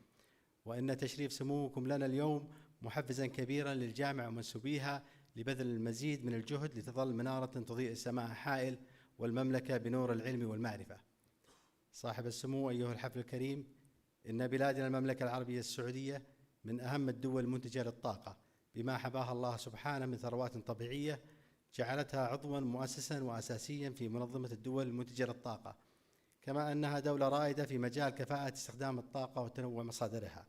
وإن تشريف سموكم لنا اليوم محفزا كبيرا للجامعة ومنسوبيها لبذل المزيد من الجهد لتظل منارة تضيء سماء حائل والمملكة بنور العلم والمعرفة. صاحب السمو أيها الحفل الكريم، إن بلادنا المملكة العربية السعودية من أهم الدول المنتجة للطاقة بما حباها الله سبحانه من ثروات طبيعية جعلتها عضواً مؤسساً وأساسياً في منظمة الدول المنتجة للطاقة، كما أنها دولة رائدة في مجال كفاءة استخدام الطاقة وتنوع مصادرها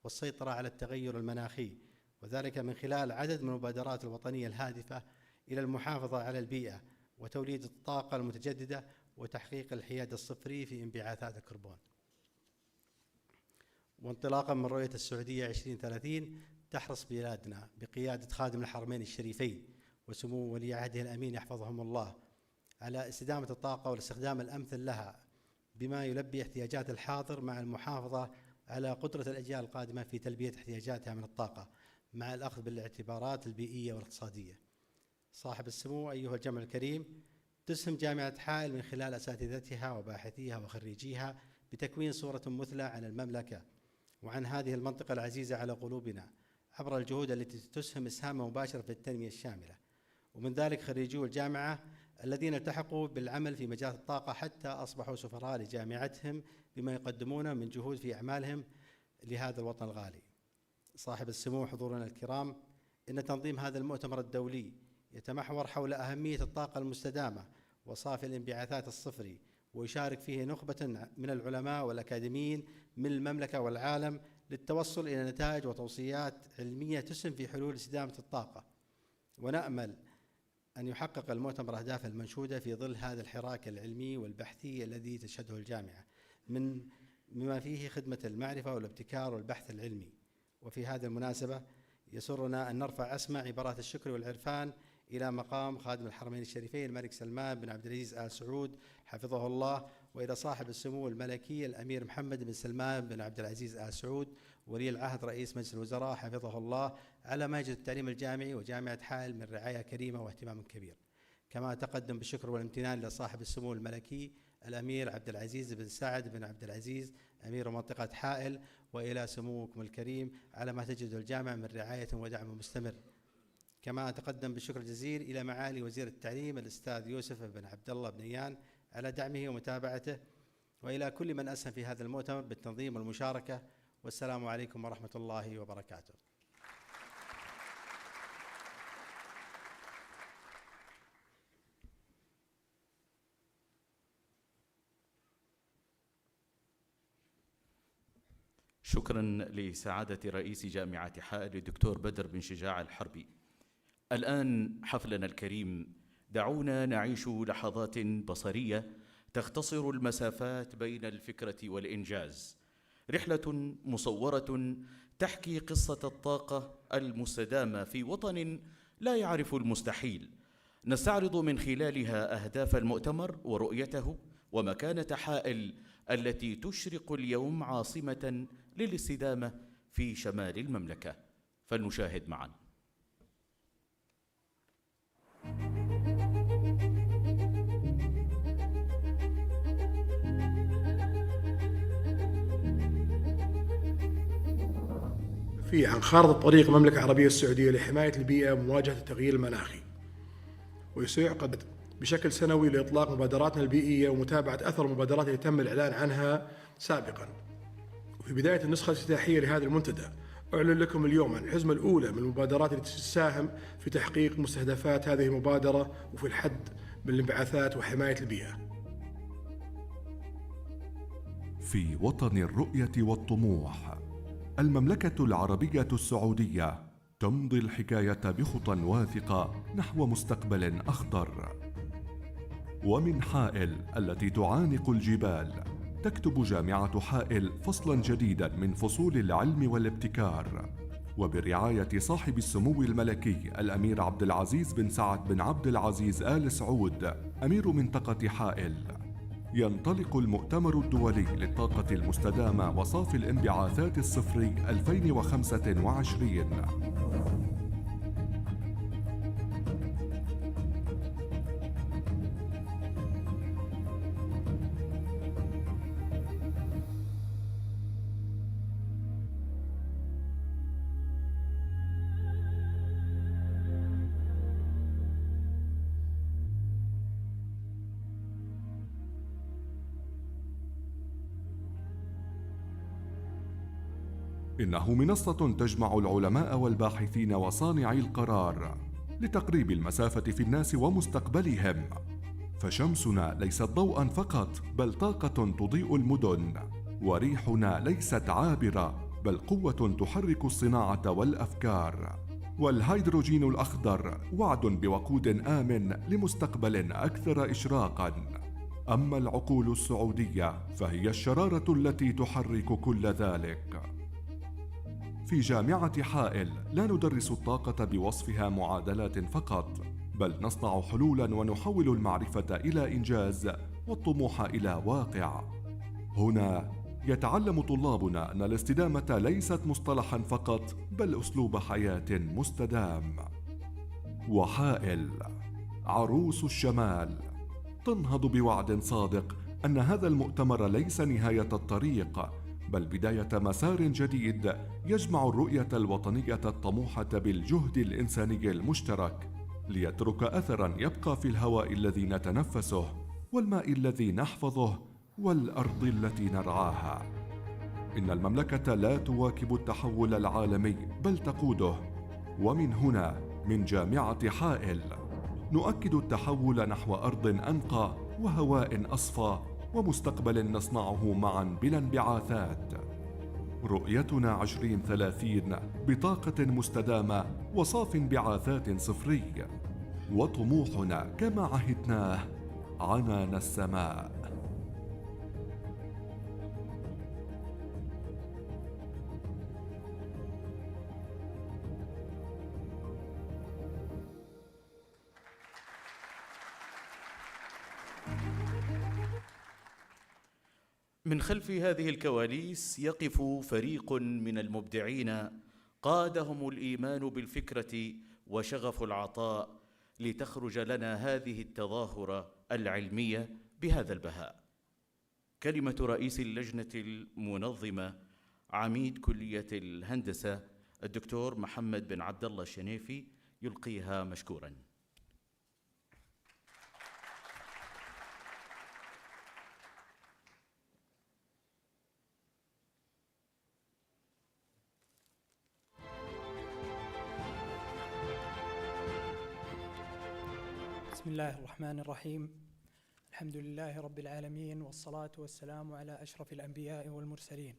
والسيطرة على التغير المناخي، وذلك من خلال عدد من المبادرات الوطنية الهادفة إلى المحافظة على البيئة وتوليد الطاقة المتجددة وتحقيق الحياد الصفري في انبعاثات الكربون. وانطلاقاً من رؤية السعودية 2030 تحرص بلادنا بقيادة خادم الحرمين الشريفين وسمو ولي عهده الأمين يحفظهم الله على استدامة الطاقة والاستخدام الأمثل لها بما يلبي احتياجات الحاضر مع المحافظة على قدرة الأجيال القادمة في تلبية احتياجاتها من الطاقة مع الأخذ بالاعتبارات البيئية والاقتصادية. صاحب السمو أيها الجمع الكريم، تسهم جامعة حائل من خلال أساتذتها وباحثيها وخريجيها بتكوين صورة مثلى عن المملكة وعن هذه المنطقة العزيزة على قلوبنا عبر الجهود التي تسهم إسهاما مباشرا في التنمية الشاملة، ومن ذلك خريجو الجامعة الذين التحقوا بالعمل في مجال الطاقة حتى أصبحوا سفراء لجامعتهم بما يقدمونه من جهود في أعمالهم لهذا الوطن الغالي. صاحب السمو حضورنا الكرام، إن تنظيم هذا المؤتمر الدولي يتمحور حول أهمية الطاقة المستدامة وصافي الانبعاثات الصفري، ويشارك فيه نخبة من العلماء والأكاديميين من المملكة والعالم للتوصل إلى نتائج وتوصيات علمية تسهم في حلول استدامة الطاقة. ونأمل أن يحقق المؤتمر أهدافه المنشودة في ظل هذا الحراك العلمي والبحثي الذي تشهده الجامعة من بما فيه خدمة المعرفة والابتكار والبحث العلمي. وفي هذه المناسبة يسرنا أن نرفع أسمى عبارات الشكر والعرفان إلى مقام خادم الحرمين الشريفين الملك سلمان بن عبد العزيز آل سعود حفظه الله، وإلى صاحب السمو الملكي الأمير محمد بن سلمان بن عبد العزيز آل سعود ولي العهد رئيس مجلس الوزراء حفظه الله، على ما يجد التعليم الجامعي وجامعة حائل من رعاية كريمة واهتمام كبير. كما تقدم بالشكر والامتنان لصاحب السمو الملكي الأمير عبد العزيز بن سعد بن عبد العزيز أمير منطقة حائل، وإلى سموكم الكريم على ما تجد الجامعة من رعاية ودعم مستمر. كما أتقدم بالشكر الجزيل إلى معالي وزير التعليم الأستاذ يوسف بن عبد الله بن نيان على دعمه ومتابعته، وإلى كل من أسهم في هذا المؤتمر بالتنظيم والمشاركة. والسلام عليكم ورحمة الله وبركاته. شكرا لسعادة رئيس جامعة حائل الدكتور بدر بن شجاع الحربي. الآن حفلنا الكريم، دعونا نعيش لحظات بصرية تختصر المسافات بين الفكرة والإنجاز، رحلة مصورة تحكي قصة الطاقة المستدامة في وطن لا يعرف المستحيل. نستعرض من خلالها أهداف المؤتمر ورؤيته ومكانة حائل التي تشرق اليوم عاصمة للاستدامة في شمال المملكة. فلنشاهد معا. عن خارطة طريق المملكة العربية السعودية لحماية البيئة ومواجهة التغيير المناخي، وسيعقد بشكل سنوي لإطلاق مبادراتنا البيئية ومتابعة أثر المبادرات اللي تم الإعلان عنها سابقاً. وفي بداية النسخة الافتتاحية لهذا المنتدى أعلن لكم اليوم عن الحزمة الأولى من المبادرات التي تساهم في تحقيق مستهدفات هذه المبادرة وفي الحد من الانبعاثات وحماية البيئة. في وطن الرؤية والطموح، المملكة العربية السعودية تمضي الحكاية بخطى واثقة نحو مستقبل أخضر. ومن حائل التي تعانق الجبال، تكتب جامعة حائل فصلاً جديداً من فصول العلم والابتكار، وبرعاية صاحب السمو الملكي الأمير عبد العزيز بن سعد بن عبد العزيز آل سعود أمير منطقة حائل. ينطلق المؤتمر الدولي للطاقة المستدامة وصافي الانبعاثات الصفري 2025. إنه منصة تجمع العلماء والباحثين وصانعي القرار لتقريب المسافة في الناس ومستقبلهم. فشمسنا ليست ضوءا فقط، بل طاقة تضيء المدن، وريحنا ليست عابرة، بل قوة تحرك الصناعة والأفكار. والهيدروجين الأخضر وعد بوقود آمن لمستقبل أكثر إشراقا. أما العقول السعودية فهي الشرارة التي تحرك كل ذلك. في جامعة حائل لا ندرس الطاقة بوصفها معادلات فقط، بل نصنع حلولا ونحول المعرفة إلى إنجاز والطموح إلى واقع. هنا يتعلم طلابنا أن الاستدامة ليست مصطلحا فقط، بل أسلوب حياة مستدام. وحائل عروس الشمال تنهض بوعد صادق أن هذا المؤتمر ليس نهاية الطريق، بل بداية مسار جديد يجمع الرؤية الوطنية الطموحة بالجهد الإنساني المشترك، ليترك أثراً يبقى في الهواء الذي نتنفسه، والماء الذي نحفظه، والأرض التي نرعاها. إن المملكة لا تواكب التحول العالمي، بل تقوده. ومن هنا، من جامعة حائل، نؤكد التحول نحو أرض أنقى وهواء أصفى ومستقبل نصنعه معا بلا انبعاثات. رؤيتنا 2030 بطاقة مستدامة وصافي انبعاثات صفري، وطموحنا كما عهدناه عنان السماء. من خلف هذه الكواليس يقف فريق من المبدعين قادهم الإيمان بالفكرة وشغف العطاء لتخرج لنا هذه التظاهرة العلمية بهذا البهاء. كلمة رئيس اللجنة المنظمة عميد كلية الهندسة الدكتور محمد بن عبد الله الشنيفي يلقيها مشكورا. بسم الله الرحمن الرحيم. الحمد لله رب العالمين، والصلاة والسلام على أشرف الأنبياء والمرسلين،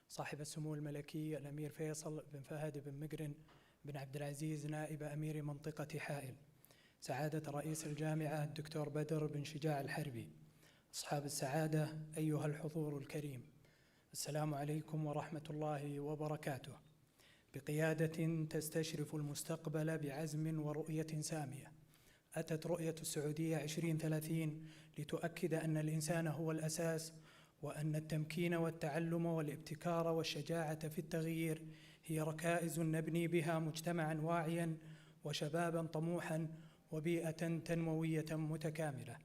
صاحب السمو الملكي الأمير فيصل بن فهد بن مقرن بن عبد العزيز نائب أمير منطقة حائل، سعادة رئيس الجامعة الدكتور بدر بن شجاع الحربي، أصحاب السعادة أيها الحضور الكريم، السلام عليكم ورحمة الله وبركاته. بقيادة تستشرف المستقبل بعزم ورؤية سامية، أتت رؤية السعودية 2030 لتؤكد أن الإنسان هو الأساس، وأن التمكين والتعلم والابتكار والشجاعة في التغيير هي ركائز نبني بها مجتمعاً واعياً وشباباً طموحاً وبيئة تنموية متكاملة،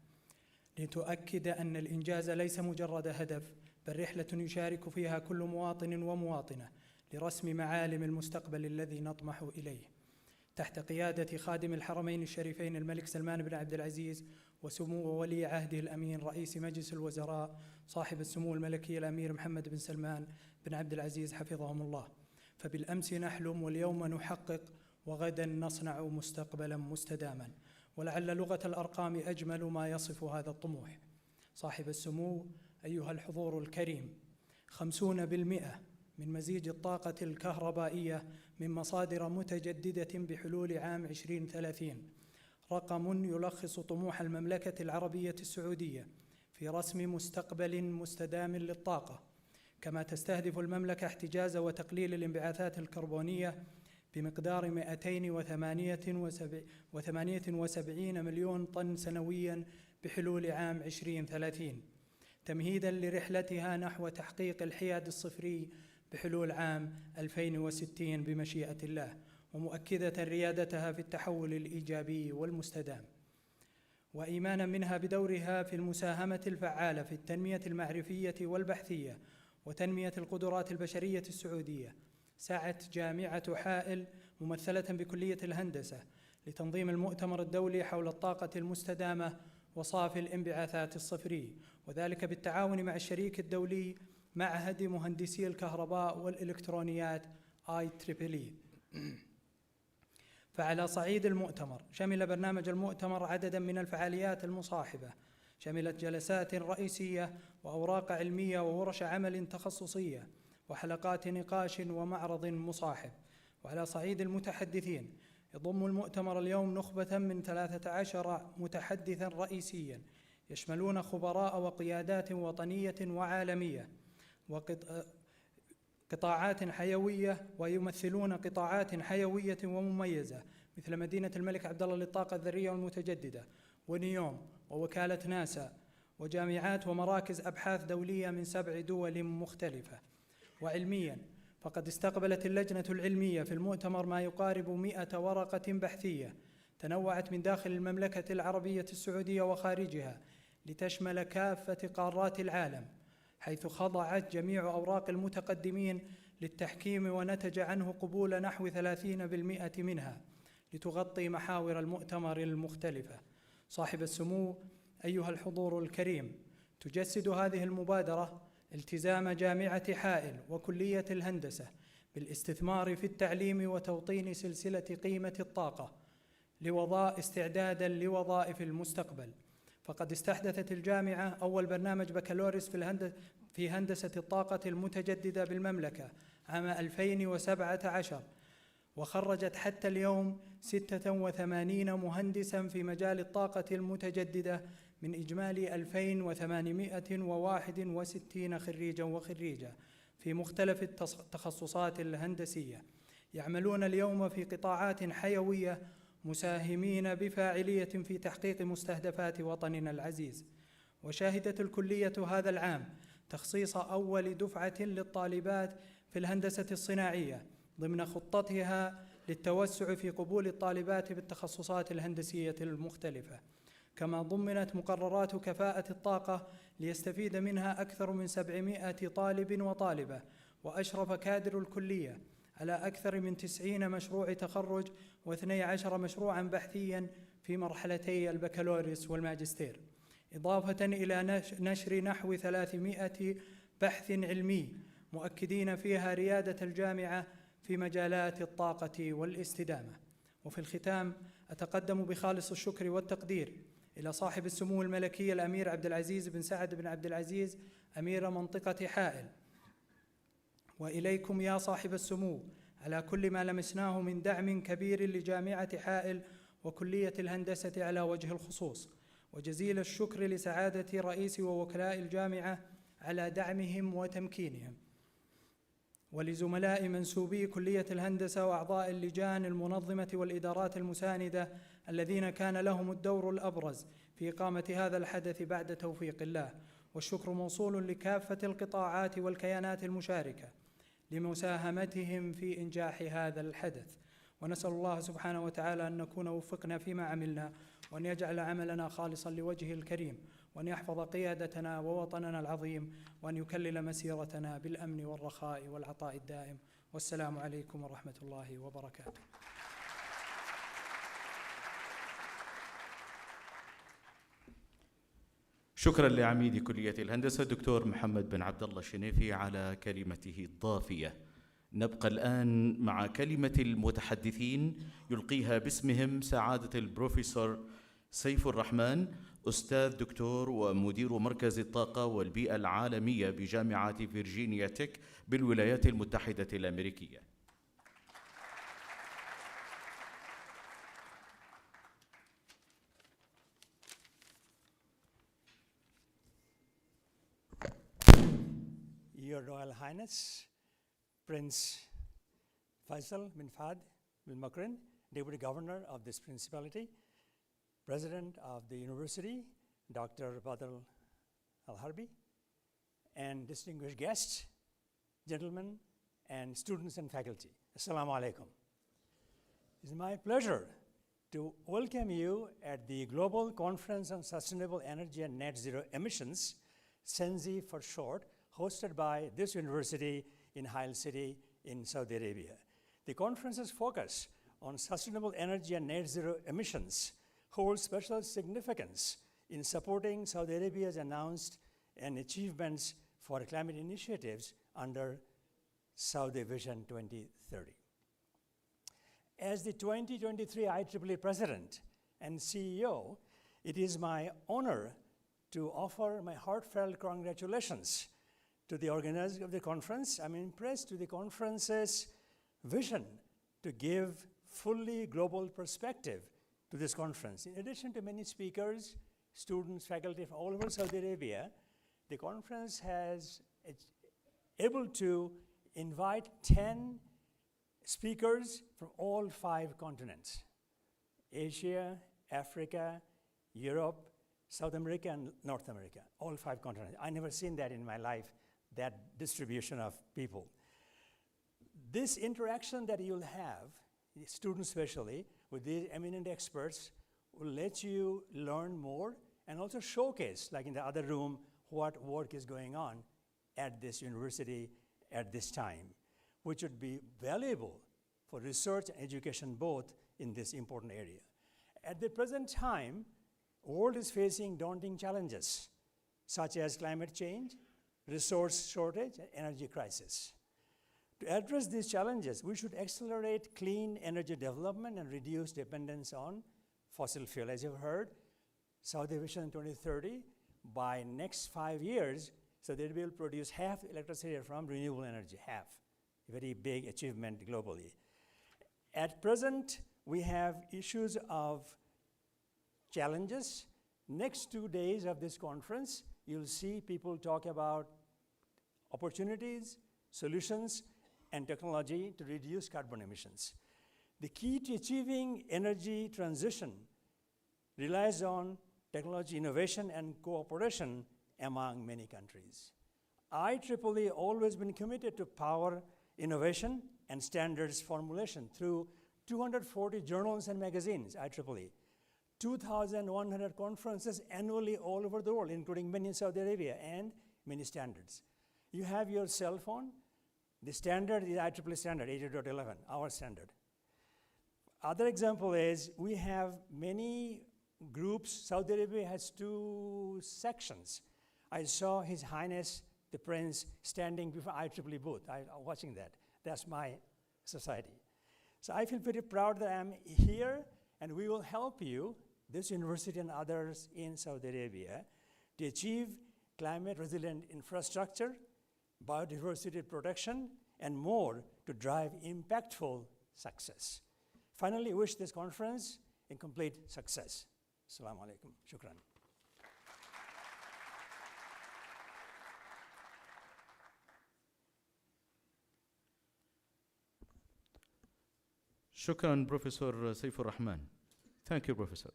لتؤكد أن الإنجاز ليس مجرد هدف، بل رحلة يشارك فيها كل مواطن ومواطنة لرسم معالم المستقبل الذي نطمح إليه، تحت قيادة خادم الحرمين الشريفين الملك سلمان بن عبد العزيز وسمو ولي عهده الأمين رئيس مجلس الوزراء صاحب السمو الملكي الأمير محمد بن سلمان بن عبد العزيز حفظهم الله. فبالأمس نحلم واليوم نحقق وغدا نصنع مستقبلا مستداما، ولعل لغة الأرقام أجمل ما يصف هذا الطموح. صاحب السمو أيها الحضور الكريم، 50% من مزيج الطاقة الكهربائية من مصادر متجددة بحلول عام 2030، رقم يلخص طموح المملكة العربية السعودية في رسم مستقبل مستدام للطاقة، كما تستهدف المملكة احتجاز وتقليل الانبعاثات الكربونية بمقدار 278 مليون طن سنوياً بحلول عام 2030، تمهيداً لرحلتها نحو تحقيق الحياد الصفري بحلول عام 2060 بمشيئة الله، ومؤكدة ريادتها في التحول الإيجابي والمستدام، وإيمانا منها بدورها في المساهمة الفعالة في التنمية المعرفية والبحثية وتنمية القدرات البشرية السعودية. سعت جامعة حائل ممثلة بكلية الهندسة لتنظيم المؤتمر الدولي حول الطاقة المستدامة وصافي الانبعاثات الصفري، وذلك بالتعاون مع الشريك الدولي معهد مهندسي الكهرباء والإلكترونيات IEEE. فعلى صعيد المؤتمر، شمل برنامج المؤتمر عدداً من الفعاليات المصاحبة، شملت جلسات رئيسية وأوراق علمية وورش عمل تخصصية وحلقات نقاش ومعرض مصاحب. وعلى صعيد المتحدثين، يضم المؤتمر اليوم نخبة من 13 متحدثاً رئيسياً يشملون خبراء وقيادات وطنية وعالمية وقطاعات حيوية، ويمثلون قطاعات حيوية ومميزة مثل مدينة الملك عبدالله للطاقة الذرية والمتجددة، ونيوم، ووكالة ناسا، وجامعات ومراكز أبحاث دولية من 7 دول مختلفة. وعلمياً، فقد استقبلت اللجنة العلمية في المؤتمر ما يقارب 100 ورقة بحثية تنوعت من داخل المملكة العربية السعودية وخارجها لتشمل كافة قارات العالم، حيث خضعت جميع أوراق المتقدمين للتحكيم، ونتج عنه قبول نحو 30% منها لتغطي محاور المؤتمر المختلفة. صاحب السمو أيها الحضور الكريم، تجسد هذه المبادرة التزام جامعة حائل وكلية الهندسة بالاستثمار في التعليم وتوطين سلسلة قيمة الطاقة استعداداً لوظائف المستقبل. فقد استحدثت الجامعة أول برنامج بكالوريوس في هندسة الطاقة المتجددة بالمملكة عام 2017، وخرجت حتى اليوم 86 مهندساً في مجال الطاقة المتجددة من إجمالي 2861 خريجاً وخريجة في مختلف التخصصات الهندسية، يعملون اليوم في قطاعات حيوية مساهمين بفاعلية في تحقيق مستهدفات وطننا العزيز. وشهدت الكلية هذا العام تخصيص أول دفعة للطالبات في الهندسة الصناعية ضمن خطتها للتوسع في قبول الطالبات بالتخصصات الهندسية المختلفة. كما ضمنت مقررات كفاءة الطاقة ليستفيد منها أكثر من 700 طالب وطالبة، وأشرف كادر الكلية على أكثر من 90 مشروع تخرج و12 مشروعا بحثيا في مرحلتي البكالوريوس والماجستير، إضافة إلى نشر نحو 300 بحث علمي مؤكدين فيها ريادة الجامعة في مجالات الطاقة والاستدامة. وفي الختام أتقدم بخالص الشكر والتقدير إلى صاحب السمو الملكي الأمير عبد العزيز بن سعد بن عبد العزيز أمير منطقة حائل، وإليكم يا صاحب السمو على كل ما لمسناه من دعم كبير لجامعة حائل وكلية الهندسة على وجه الخصوص، وجزيل الشكر لسعادة رئيس ووكلاء الجامعة على دعمهم وتمكينهم، ولزملاء منسوبي كلية الهندسة وأعضاء اللجان المنظمة والإدارات المساندة الذين كان لهم الدور الأبرز في إقامة هذا الحدث بعد توفيق الله. والشكر موصول لكافة القطاعات والكيانات المشاركة لمساهمتهم في إنجاح هذا الحدث، ونسأل الله سبحانه وتعالى أن نكون وفقنا فيما عملنا، وأن يجعل عملنا خالصا لوجهه الكريم، وأن يحفظ قيادتنا ووطننا العظيم، وأن يكلل مسيرتنا بالأمن والرخاء والعطاء الدائم. والسلام عليكم ورحمة الله وبركاته. شكرا لعميد كلية الهندسة الدكتور محمد بن عبد الله الشنيفي على كلمته الضافية. نبقى الآن مع كلمة المتحدثين يلقيها باسمهم سعادة البروفيسور سيف الرحمن، أستاذ دكتور ومدير مركز الطاقة والبيئة العالمية بجامعة فيرجينيا تك بالولايات المتحدة الأمريكية. Your Royal Highness, Prince Faisal bin Fahd bin Makrin, Deputy Governor of this Principality, President of the University, Dr. Badr Al-Harbi, and distinguished guests, gentlemen, and students and faculty. Assalamu alaikum. It's my pleasure to welcome you at the Global Conference on Sustainable Energy and Net Zero Emissions, SENZI for short, hosted by this university in Hail City in Saudi Arabia. The conference's focus on sustainable energy and net zero emissions holds special significance in supporting Saudi Arabia's announced and achievements for climate initiatives under Saudi Vision 2030. As the 2023 IEEE President and CEO, it is my honor to offer my heartfelt congratulations to the organizers of the conference. I'm impressed with the conference's vision to give fully global perspective to this conference. In addition to many speakers, students, faculty from all over Saudi Arabia, the conference has able to invite 10 speakers from all 5 continents: Asia, Africa, Europe, South America, and North America, all 5 continents. I never seen that in my life, that distribution of people. This interaction that you'll have, students especially, with these eminent experts, will let you learn more and also showcase, like in the other room, what work is going on at this university at this time, which would be valuable for research and education both in this important area. At the present time, the world is facing daunting challenges such as climate change, resource shortage, and energy crisis. To address these challenges, we should accelerate clean energy development and reduce dependence on fossil fuel. As you've heard, Saudi Vision 2030, by next 5 years, so they will produce half the electricity from renewable energy, half. A very big achievement globally. At present, we have issues of challenges. Next 2 days of this conference, you'll see people talk about opportunities, solutions, and technology to reduce carbon emissions. The key to achieving energy transition relies on technology innovation and cooperation among many countries. IEEE always been committed to power innovation and standards formulation through 240 journals and magazines, IEEE, 2,100 conferences annually all over the world, including many in Saudi Arabia, and many standards. You have your cell phone. The standard is IEEE standard, 80.11, our standard. Other example is we have many groups. Saudi Arabia has 2 sections. I saw His Highness the Prince standing before IEEE booth. I'm watching that. That's my society. So I feel pretty proud that I'm here, and we will help you, this university and others in Saudi Arabia, to achieve climate resilient infrastructure, biodiversity protection, and more to drive impactful success. Finally, wish this conference a complete success. Assalamu alaikum. Shukran. شكرا بروفيسور سيف الرحمن. Thank you بروفيسور.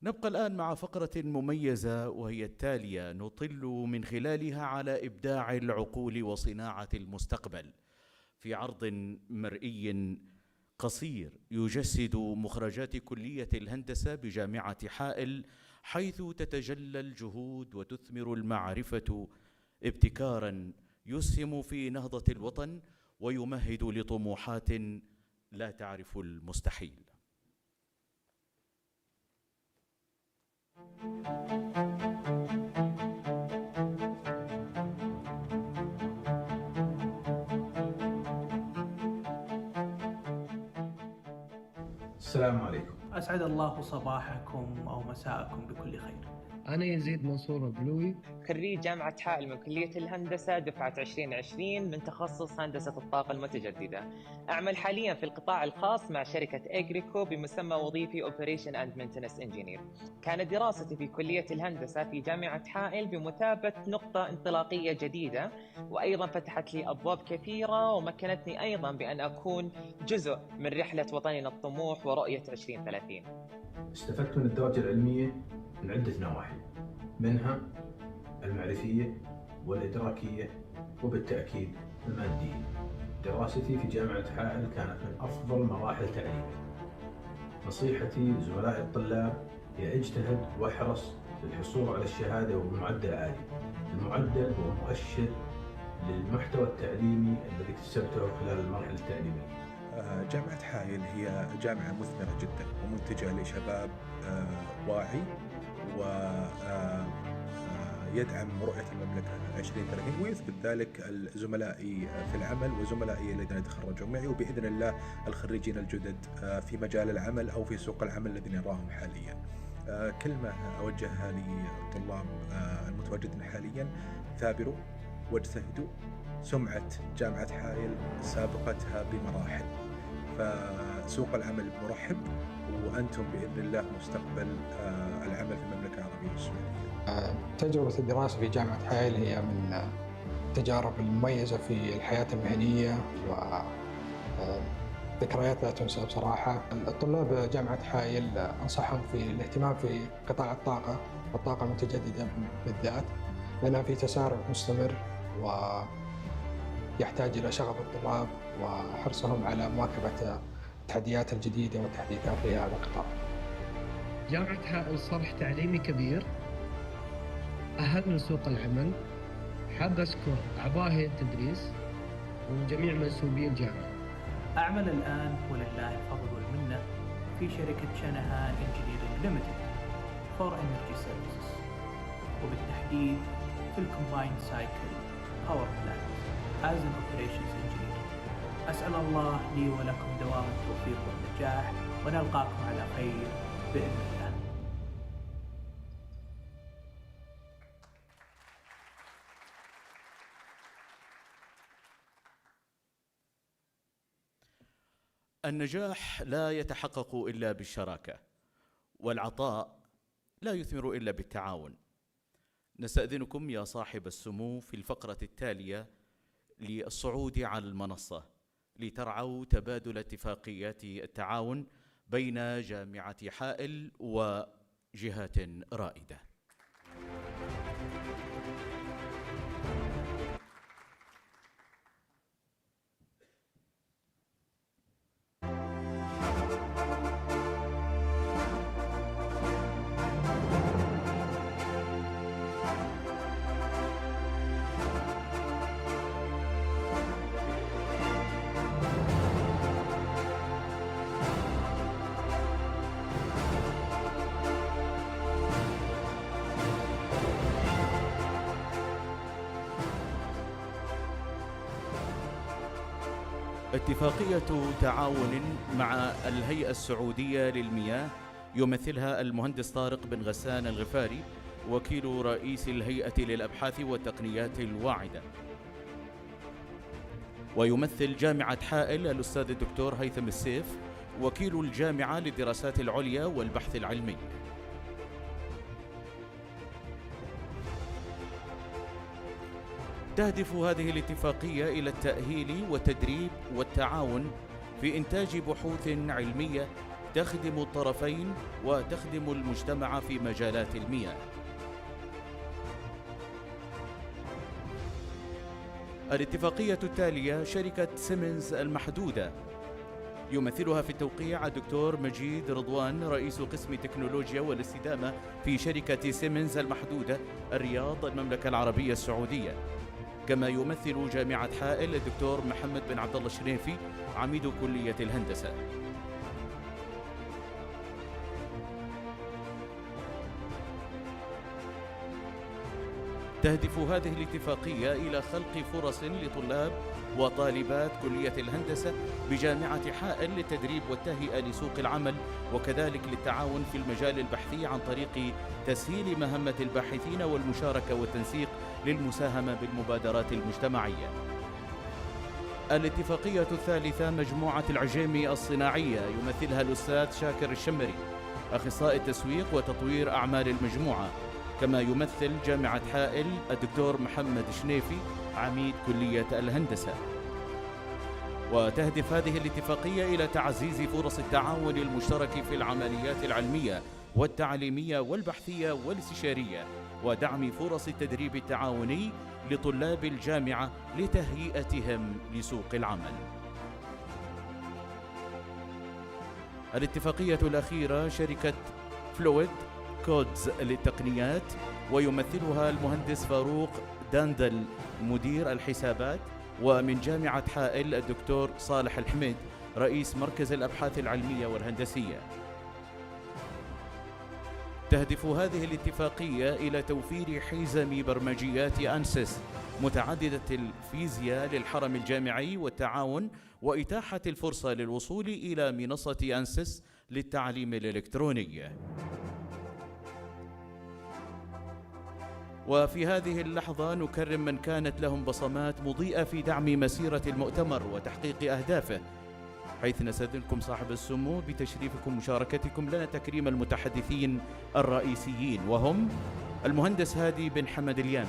نبقى الآن مع فقرة مميزة وهي التالية نطل من خلالها على إبداع العقول وصناعة المستقبل في عرض مرئي قصير يجسد مخرجات كلية الهندسة بجامعة حائل، حيث تتجلى الجهود وتثمر المعرفة ابتكارا يسهم في نهضة الوطن ويمهد لطموحات لا تعرف المستحيل. السلام عليكم. أسعد الله صباحكم أو مساءكم بكل خير. أنا يزيد منصور البلوي، خريج جامعة حائل من كلية الهندسة دفعة 2020 من تخصص هندسة الطاقة المتجددة. أعمل حالياً في القطاع الخاص مع شركة إجريكو بمسمى وظيفي Operation and Maintenance Engineer. كانت دراستي في كلية الهندسة في جامعة حائل بمثابة نقطة انطلاقية جديدة، وأيضاً فتحت لي أبواب كثيرة ومكنتني أيضاً بأن أكون جزء من رحلة وطننا الطموح ورؤية 2030. استفدت من الدرجة العلمية من عدة نواحي، منها المعرفية والإدراكية وبالتأكيد المادية. دراستي في جامعة حائل كانت من أفضل مراحل تعليمي. نصيحتي لزملائي الطلاب هي اجتهد واحرص للحصول على الشهادة وبمعدل عالي. المعدل هو مؤشر للمحتوى التعليمي الذي اكتسبته خلال المرحلة التعليمية. جامعة حائل هي جامعة مثمرة جدا ومنتجة لشباب واعي ويدعم رؤية المملكة 2030، ويثبت ذلك زملائي في العمل وزملائي الذين يتخرجون معي، وبإذن الله الخريجين الجدد في مجال العمل أو في سوق العمل الذين نراهم حاليا. كلمة أوجهها للطلاب المتواجدين حاليا: ثابروا واجتهدوا. سمعة جامعة حائل سابقتها بمراحل، فسوق العمل مرحب، وأنتم بإذن الله مستقبل العمل في المملكة العربية السعودية. تجربة الدراسة في جامعة حائل هي من التجارب المميزة في الحياة المهنية وذكريات لا تنسى بصراحة. الطلاب جامعة حائل أنصحهم في الاهتمام في قطاع الطاقة والطاقة المتجددة بالذات، لأنها في تسارع مستمر ويحتاج إلى شغف الطلاب وحرصهم على مواكبة التحديات الجديدة والتحديثات في هذا القطاع. جامعة حائل صرح تعليمي كبير أهل من سوق العمل. حاب أشكر أعضاء هيئة التدريس وجميع منسوبي الجامعة. أعمل الآن ولله الفضل والمنة في شركة شنهان انجينيرنج ليمتد فور انرجي سيرفيسز، وبالتحديد في الكومبايند سايكل باور بلانت as an operations engineer. أسأل الله لي ولكم دوام التوفيق والنجاح، ونلقاكم على خير بإذن الله. النجاح لا يتحقق إلا بالشراكة، والعطاء لا يثمر إلا بالتعاون. نستأذنكم يا صاحب السمو في الفقرة التالية للصعود على المنصة لترعوا تبادل اتفاقيات التعاون بين جامعة حائل وجهات رائدة. اتفاقية تعاون مع الهيئة السعودية للمياه يمثلها المهندس طارق بن غسان الغفاري وكيل رئيس الهيئة للأبحاث والتقنيات الواعدة. ويمثل جامعة حائل الأستاذ الدكتور هيثم السيف وكيل الجامعة للدراسات العليا والبحث العلمي. تهدف هذه الاتفاقية إلى التأهيل والتدريب والتعاون في إنتاج بحوث علمية تخدم الطرفين وتخدم المجتمع في مجالات المياه. الاتفاقية التالية شركة سيمنز المحدودة، يمثلها في التوقيع الدكتور مجيد رضوان رئيس قسم تكنولوجيا والاستدامة في شركة سيمنز المحدودة الرياض المملكة العربية السعودية. كما يمثل جامعة حائل الدكتور محمد بن عبد الله الشنيفي عميد كلية الهندسة. تهدف هذه الاتفاقية إلى خلق فرص لطلاب وطالبات كلية الهندسة بجامعة حائل للتدريب والتهيئة لسوق العمل، وكذلك للتعاون في المجال البحثي عن طريق تسهيل مهمة الباحثين والمشاركة والتنسيق للمساهمة بالمبادرات المجتمعية. الاتفاقية الثالثة مجموعة العجيمي الصناعية، يمثلها الأستاذ شاكر الشمري أخصائي التسويق وتطوير أعمال المجموعة. كما يمثل جامعة حائل الدكتور محمد شنيفي عميد كلية الهندسة. وتهدف هذه الاتفاقية إلى تعزيز فرص التعاون المشترك في العمليات العلمية والتعليمية والبحثية والاستشارية، ودعم فرص التدريب التعاوني لطلاب الجامعة لتهيئتهم لسوق العمل. الاتفاقية الأخيرة شركة فلويد كودز للتقنيات، ويمثلها المهندس فاروق داندل مدير الحسابات، ومن جامعة حائل الدكتور صالح الحميد رئيس مركز الأبحاث العلمية والهندسية. تهدف هذه الاتفاقية إلى توفير حزم برمجيات أنسس متعددة الفيزياء للحرم الجامعي والتعاون، وإتاحة الفرصة للوصول إلى منصة أنسس للتعليم الإلكتروني. وفي هذه اللحظة نكرم من كانت لهم بصمات مضيئة في دعم مسيرة المؤتمر وتحقيق أهدافه، حيث نستأذنكم صاحب السمو بتشريفكم ومشاركتكم لنا تكريم المتحدثين الرئيسيين، وهم المهندس هادي بن حمد اليامي،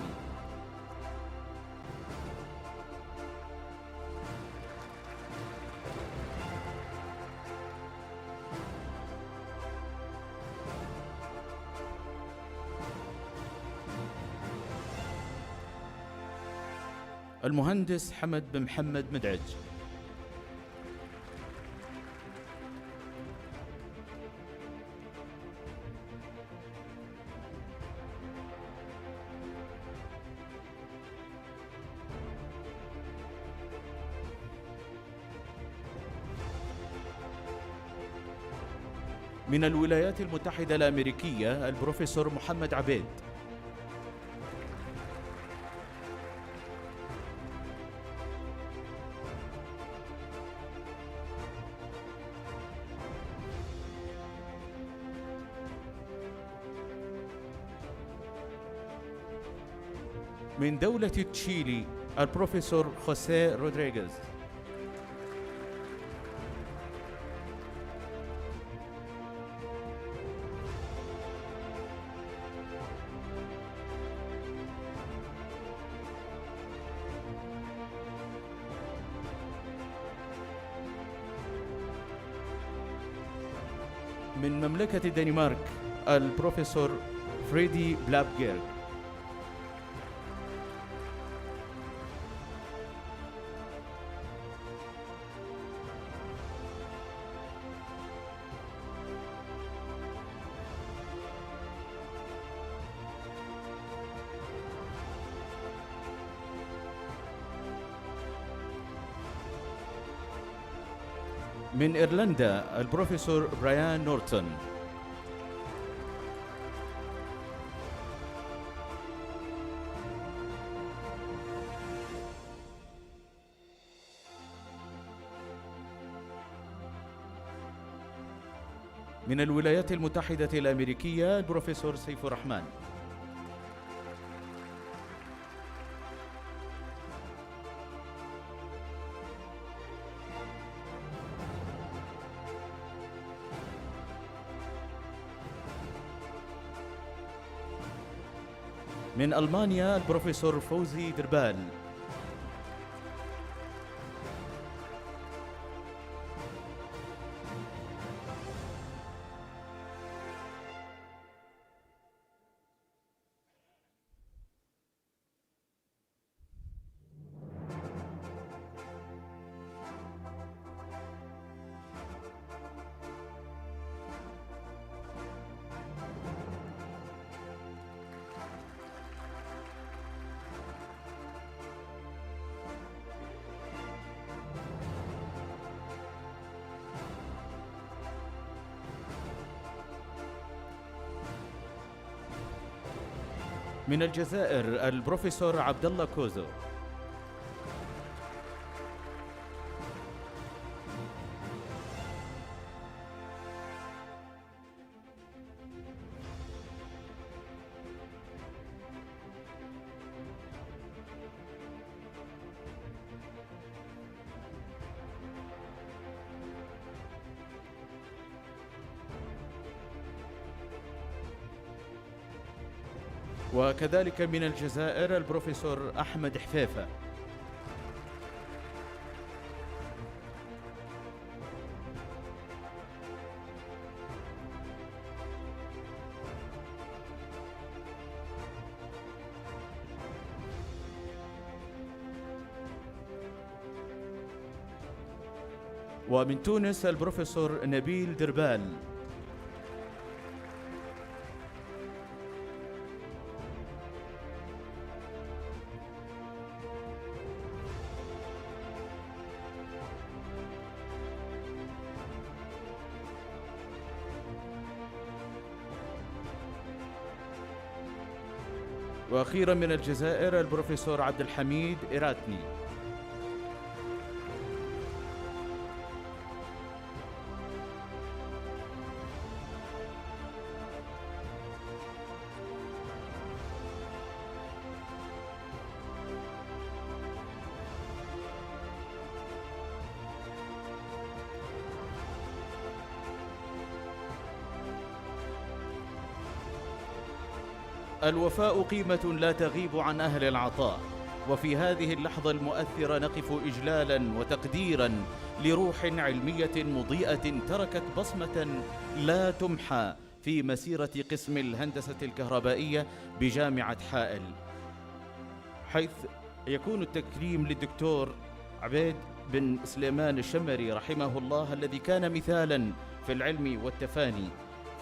المهندس حمد بن محمد مدعج، من الولايات المتحدة الأمريكية البروفيسور محمد عبيد، من دولة تشيلي البروفيسور خوسيه رودريغيز، من مملكة الدنمارك البروفيسور فريدي بلابجيرغ، من إيرلندا البروفيسور برايان نورتون، من الولايات المتحدة الأمريكية البروفيسور سيف الرحمن. من ألمانيا البروفيسور فوزي دربال. من الجزائر البروفيسور عبد الله كوزو. وكذلك من الجزائر البروفيسور أحمد حفيفة. ومن تونس البروفيسور نبيل دربال. وأخيرا من الجزائر البروفيسور عبد الحميد إيراتني. الوفاء قيمة لا تغيب عن أهل العطاء، وفي هذه اللحظة المؤثرة نقف إجلالا وتقديرا لروح علمية مضيئة تركت بصمة لا تمحى في مسيرة قسم الهندسة الكهربائية بجامعة حائل، حيث يكون التكريم للدكتور عبيد بن سليمان الشمري رحمه الله الذي كان مثالا في العلم والتفاني.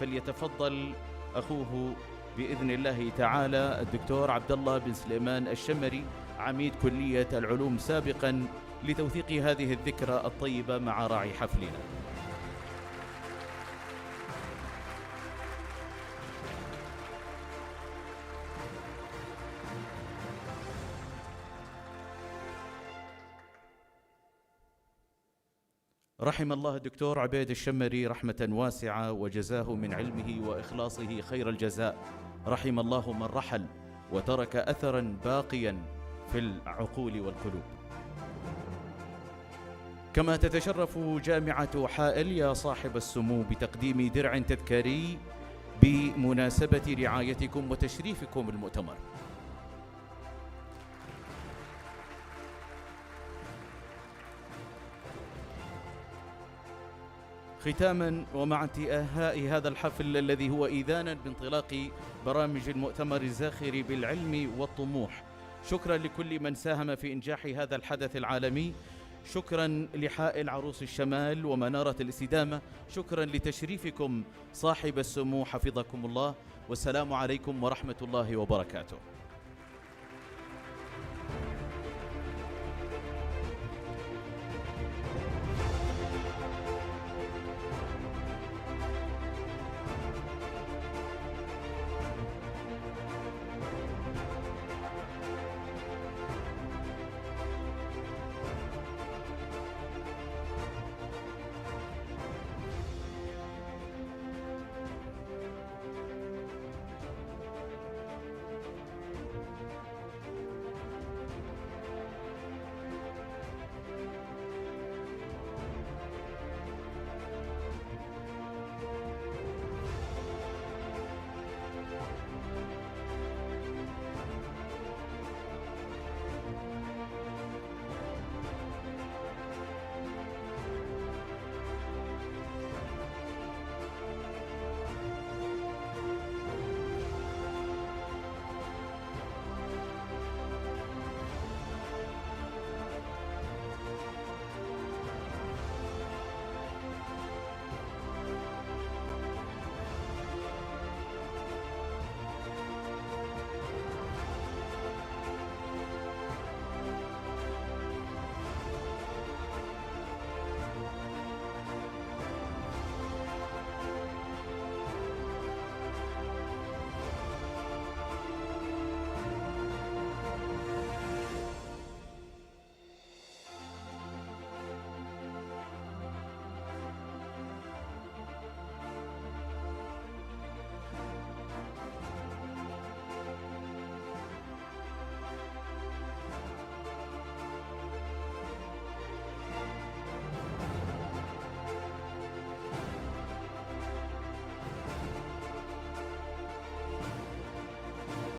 فليتفضل أخوه بإذن الله تعالى الدكتور عبد الله بن سليمان الشمري عميد كلية العلوم سابقا لتوثيق هذه الذكرى الطيبة مع راعي حفلنا. رحم الله الدكتور عبيد الشمري رحمة واسعة وجزاه من علمه وإخلاصه خير الجزاء. رحم الله من رحل وترك أثرا باقيا في العقول والقلوب. كما تتشرف جامعة حائل يا صاحب السمو بتقديم درع تذكاري بمناسبة رعايتكم وتشريفكم المؤتمر. ختاما ومع انتهاء هذا الحفل الذي هو إذانا بانطلاق برامج المؤتمر الزاخر بالعلم والطموح، شكرا لكل من ساهم في إنجاح هذا الحدث العالمي، شكرا لحائل عروس الشمال ومنارة الاستدامة، شكرا لتشريفكم صاحب السمو حفظكم الله، والسلام عليكم ورحمة الله وبركاته.